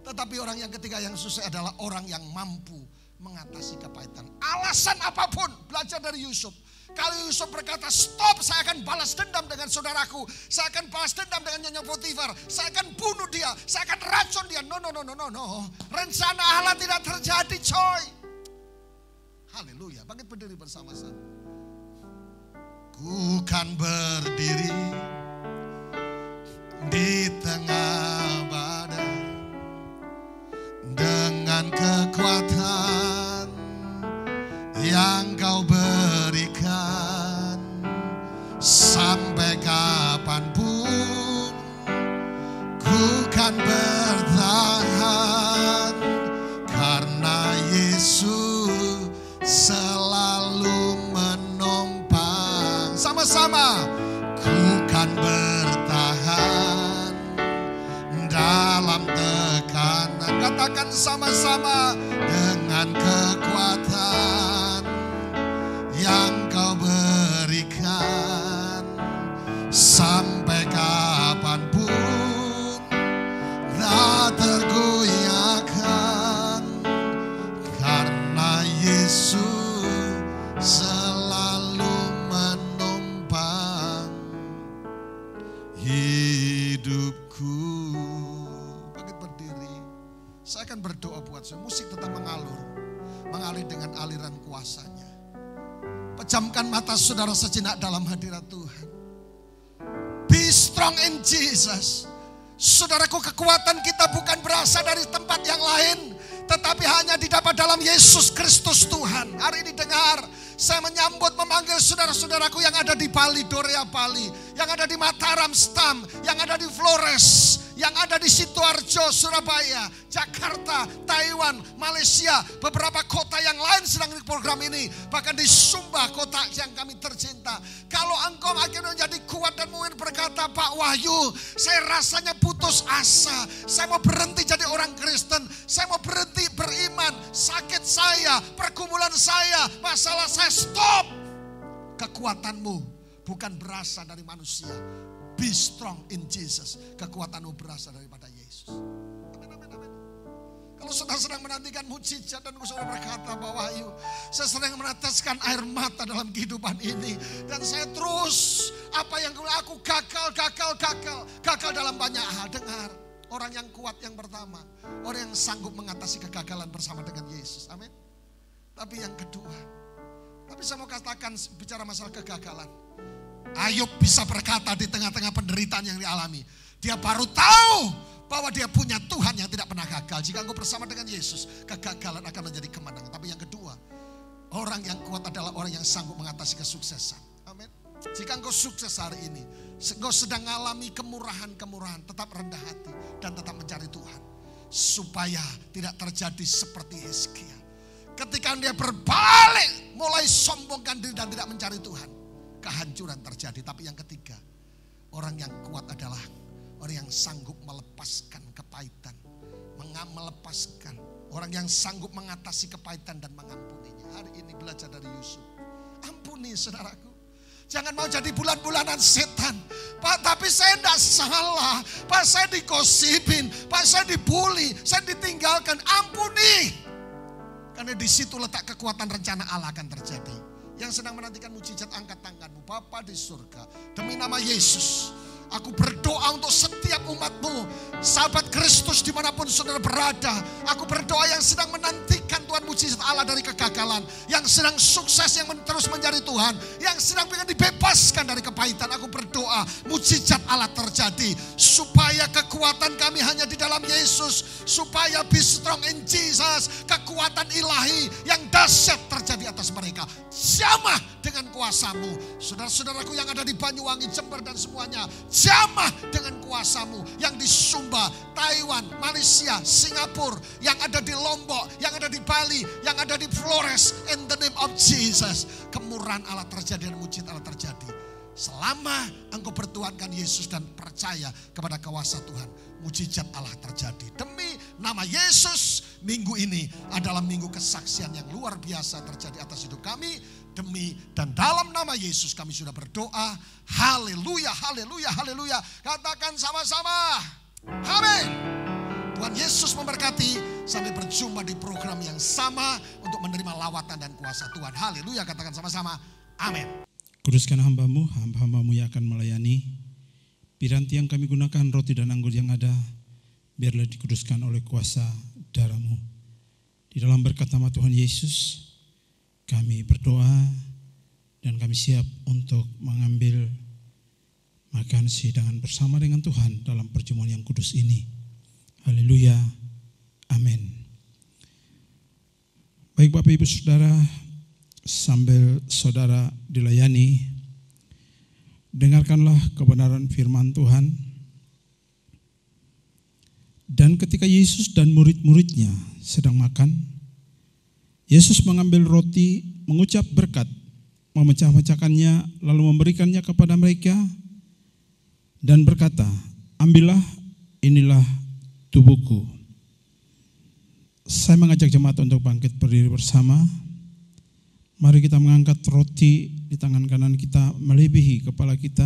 Tetapi orang yang ketiga yang sukses adalah orang yang mampu mengatasi kepahitan. Alasan apapun, belajar dari Yusuf. Kalau Yusuf berkata stop, saya akan balas dendam dengan saudaraku. Saya akan balas dendam dengan Nyonya Potifar. Saya akan bunuh dia, saya akan racun dia. No. Rencana Allah tidak terjadi coy. Haleluya, bangkit berdiri bersama-sama. Ku kan berdiri di tengah badai dengan kekuatan yang kau berikan. Sampai kapanpun ku kan bertahan, karena Yesus selalu menopang. Sama-sama, ku kan bertahan dalam tekanan. Katakan sama-sama, dengan kekuatan yang kau berikan. Sampai kapanpun tak tergoyahkan, karena Yesus selalu menopang hidupku. Bangkit berdiri. Saya akan berdoa buat saya. Musik tetap mengalir dengan aliran kuasanya. Pejamkan mata saudara sejenak dalam hadirat Tuhan. Be strong in Jesus. Saudaraku, kekuatan kita bukan berasal dari tempat yang lain, tetapi hanya didapat dalam Yesus Kristus Tuhan. Hari ini dengar, saya menyambut memanggil saudara-saudaraku yang ada di Bali, Dorea Bali, yang ada di Mataram, Stam, yang ada di Flores, yang ada di Sidoarjo, Surabaya, Jakarta, Taiwan, Malaysia, beberapa kota yang lain sedang di program ini, bahkan di Sumba, kota yang kami tercinta. Kalau engkau akhirnya menjadi kuat dan mungkin berkata, Pak Wahyu, saya rasanya putus asa, saya mau berhenti jadi orang Kristen, saya mau berhenti beriman, sakit saya, pergumulan saya, masalah saya, stop. Kekuatanmu bukan berasal dari manusia. Be strong in Jesus. Kekuatanmu berasal daripada Yesus. Amin, amin, amin. Kalau saudara sedang menantikan mujizat dan saudara berkata bahwa saya sedang meneteskan air mata dalam kehidupan ini. Dan saya terus, apa yang aku gagal dalam banyak hal. Dengar, orang yang kuat yang pertama, orang yang sanggup mengatasi kegagalan bersama dengan Yesus. Amin. Tapi yang kedua, tapi saya mau katakan bicara masalah kegagalan. Ayub bisa berkata di tengah-tengah penderitaan yang dialami. Dia baru tahu bahwa dia punya Tuhan yang tidak pernah gagal. Jika engkau bersama dengan Yesus, kegagalan akan menjadi kemenangan. Tapi yang kedua, orang yang kuat adalah orang yang sanggup mengatasi kesuksesan. Amin. Jika engkau sukses hari ini, engkau sedang mengalami kemurahan-kemurahan, tetap rendah hati dan tetap mencari Tuhan. Supaya tidak terjadi seperti Hizkia. Ketika dia berbalik, mulai sombongkan diri dan tidak mencari Tuhan, kehancuran terjadi. Tapi yang ketiga, orang yang kuat adalah orang yang sanggup melepaskan kepahitan, melepaskan. Orang yang sanggup mengatasi kepahitan dan mengampuninya. Hari ini belajar dari Yusuf. Ampuni saudaraku. Jangan mau jadi bulan-bulanan setan. Pak, tapi saya tidak salah. Pak, saya digosipin. Pak, saya dibully. Saya ditinggalkan. Ampuni. Karena di situ letak kekuatan rencana Allah akan terjadi. Yang sedang menantikan mujizat, angkat tanganmu. Bapa di surga, demi nama Yesus, aku berdoa untuk setiap umatmu, sahabat Kristus dimanapun saudara berada. Aku berdoa yang sedang menantikan Tuhan mujizat Allah dari kegagalan, yang sedang sukses, yang terus mencari Tuhan, yang sedang ingin dibebaskan dari kepahitan. Aku berdoa mujizat Allah terjadi, supaya kekuatan kami hanya di dalam Yesus, supaya be strong in Jesus. Kekuatan ilahi yang dahsyat terjadi atas mereka. Jamah dengan kuasamu. Saudara-saudaraku yang ada di Banyuwangi, Jember dan semuanya, jamah dengan kuasamu. Yang di Sumba, Taiwan, Malaysia, Singapura, yang ada di Lombok, yang ada di Bali, yang ada di Flores, in the name of Jesus. Kemurahan Allah terjadi dan mujizat Allah terjadi. Selama engkau bertuhankan Yesus dan percaya kepada kuasa Tuhan, mujizat Allah terjadi. Demi nama Yesus, minggu ini adalah minggu kesaksian yang luar biasa terjadi atas hidup kami. Demi dan dalam nama Yesus kami sudah berdoa. Haleluya, haleluya, haleluya. Katakan sama-sama. Amin. Tuhan Yesus memberkati. Sampai berjumpa di program yang sama untuk menerima lawatan dan kuasa Tuhan. Haleluya, katakan sama-sama. Amin.
Kuduskan hamba-hambamu yang akan melayani. Piranti yang kami gunakan, roti dan anggur yang ada, biarlah dikuduskan oleh kuasa darah-Mu. Di dalam berkat nama Tuhan Yesus, kami berdoa dan kami siap untuk mengambil makan hidangan bersama dengan Tuhan dalam perjamuan yang kudus ini. Haleluya, amin. Baik Bapak Ibu Saudara, sambil saudara dilayani, dengarkanlah kebenaran firman Tuhan. Dan ketika Yesus dan murid-muridnya sedang makan, Yesus mengambil roti, mengucap berkat, memecah-mecahkannya, lalu memberikannya kepada mereka, dan berkata, ambillah, inilah tubuhku. Saya mengajak jemaat untuk bangkit berdiri bersama. Mari kita mengangkat roti di tangan kanan kita melebihi kepala kita.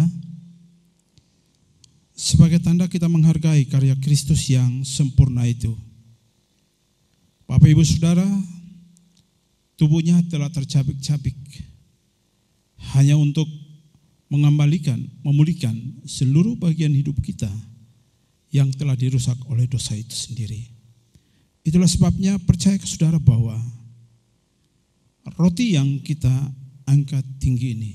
Sebagai tanda kita menghargai karya Kristus yang sempurna itu. Bapak Ibu Saudara, tubuhnya telah tercabik-cabik hanya untuk mengembalikan, memulihkan seluruh bagian hidup kita yang telah dirusak oleh dosa itu sendiri. Itulah sebabnya percaya ke saudara bahwa roti yang kita angkat tinggi ini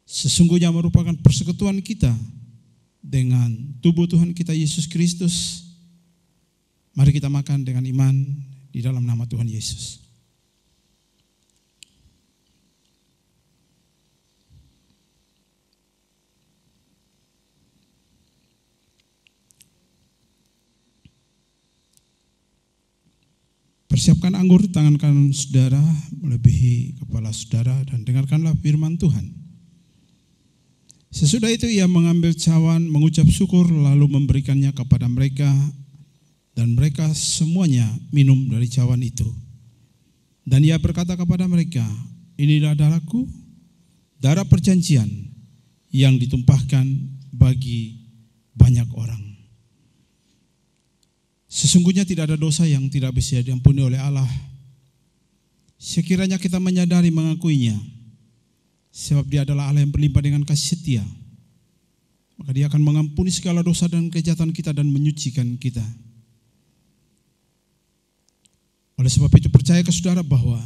sesungguhnya merupakan persekutuan kita dengan tubuh Tuhan kita Yesus Kristus. Mari kita makan dengan iman di dalam nama Tuhan Yesus. Persiapkan anggur di tangan kanan saudara melebihi kepala saudara dan dengarkanlah firman Tuhan. Sesudah itu ia mengambil cawan, mengucap syukur lalu memberikannya kepada mereka dan mereka semuanya minum dari cawan itu. Dan ia berkata kepada mereka, inilah darahku, darah perjanjian yang ditumpahkan bagi banyak orang. Sesungguhnya tidak ada dosa yang tidak bisa diampuni oleh Allah. Sekiranya kita menyadari mengakuinya, sebab Dia adalah Allah yang berlimpah dengan kasih setia, maka Dia akan mengampuni segala dosa dan kejahatan kita dan menyucikan kita. Oleh sebab itu percaya ke saudara bahwa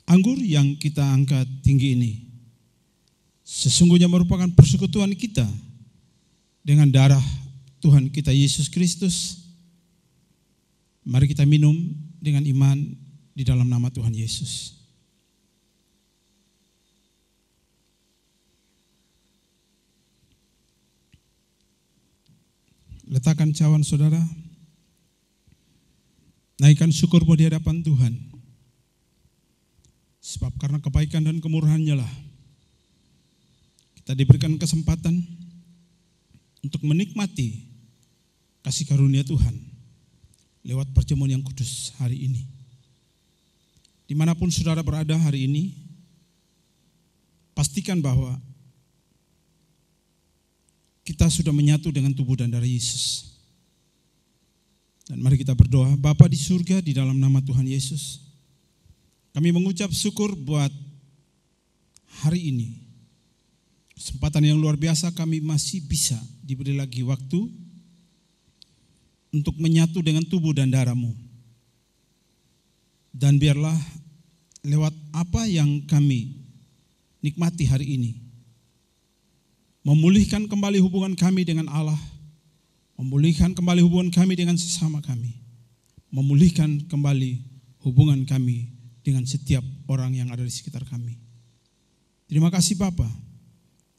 anggur yang kita angkat tinggi ini sesungguhnya merupakan persekutuan kita dengan darah Tuhan kita Yesus Kristus. Mari kita minum dengan iman di dalam nama Tuhan Yesus. Letakkan cawan saudara. Naikkan syukur di hadapan Tuhan. Sebab karena kebaikan dan kemurahan-Nya lah kita diberikan kesempatan untuk menikmati kasih karunia Tuhan lewat perjamuan yang kudus hari ini. Dimanapun saudara berada hari ini, pastikan bahwa kita sudah menyatu dengan tubuh dan darah Yesus. Dan mari kita berdoa. Bapa di surga, di dalam nama Tuhan Yesus, kami mengucap syukur buat hari ini. Kesempatan yang luar biasa kami masih bisa diberi lagi waktu untuk menyatu dengan tubuh dan darah-Mu. Dan biarlah lewat apa yang kami nikmati hari ini, memulihkan kembali hubungan kami dengan Allah, memulihkan kembali hubungan kami dengan sesama kami, memulihkan kembali hubungan kami dengan setiap orang yang ada di sekitar kami. Terima kasih Bapa,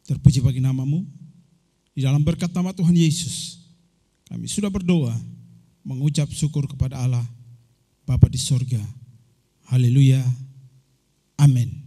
terpuji bagi nama-Mu. Di dalam berkat nama Tuhan Yesus, kami sudah berdoa, mengucap syukur kepada Allah, Bapa di sorga. Haleluya. Amin.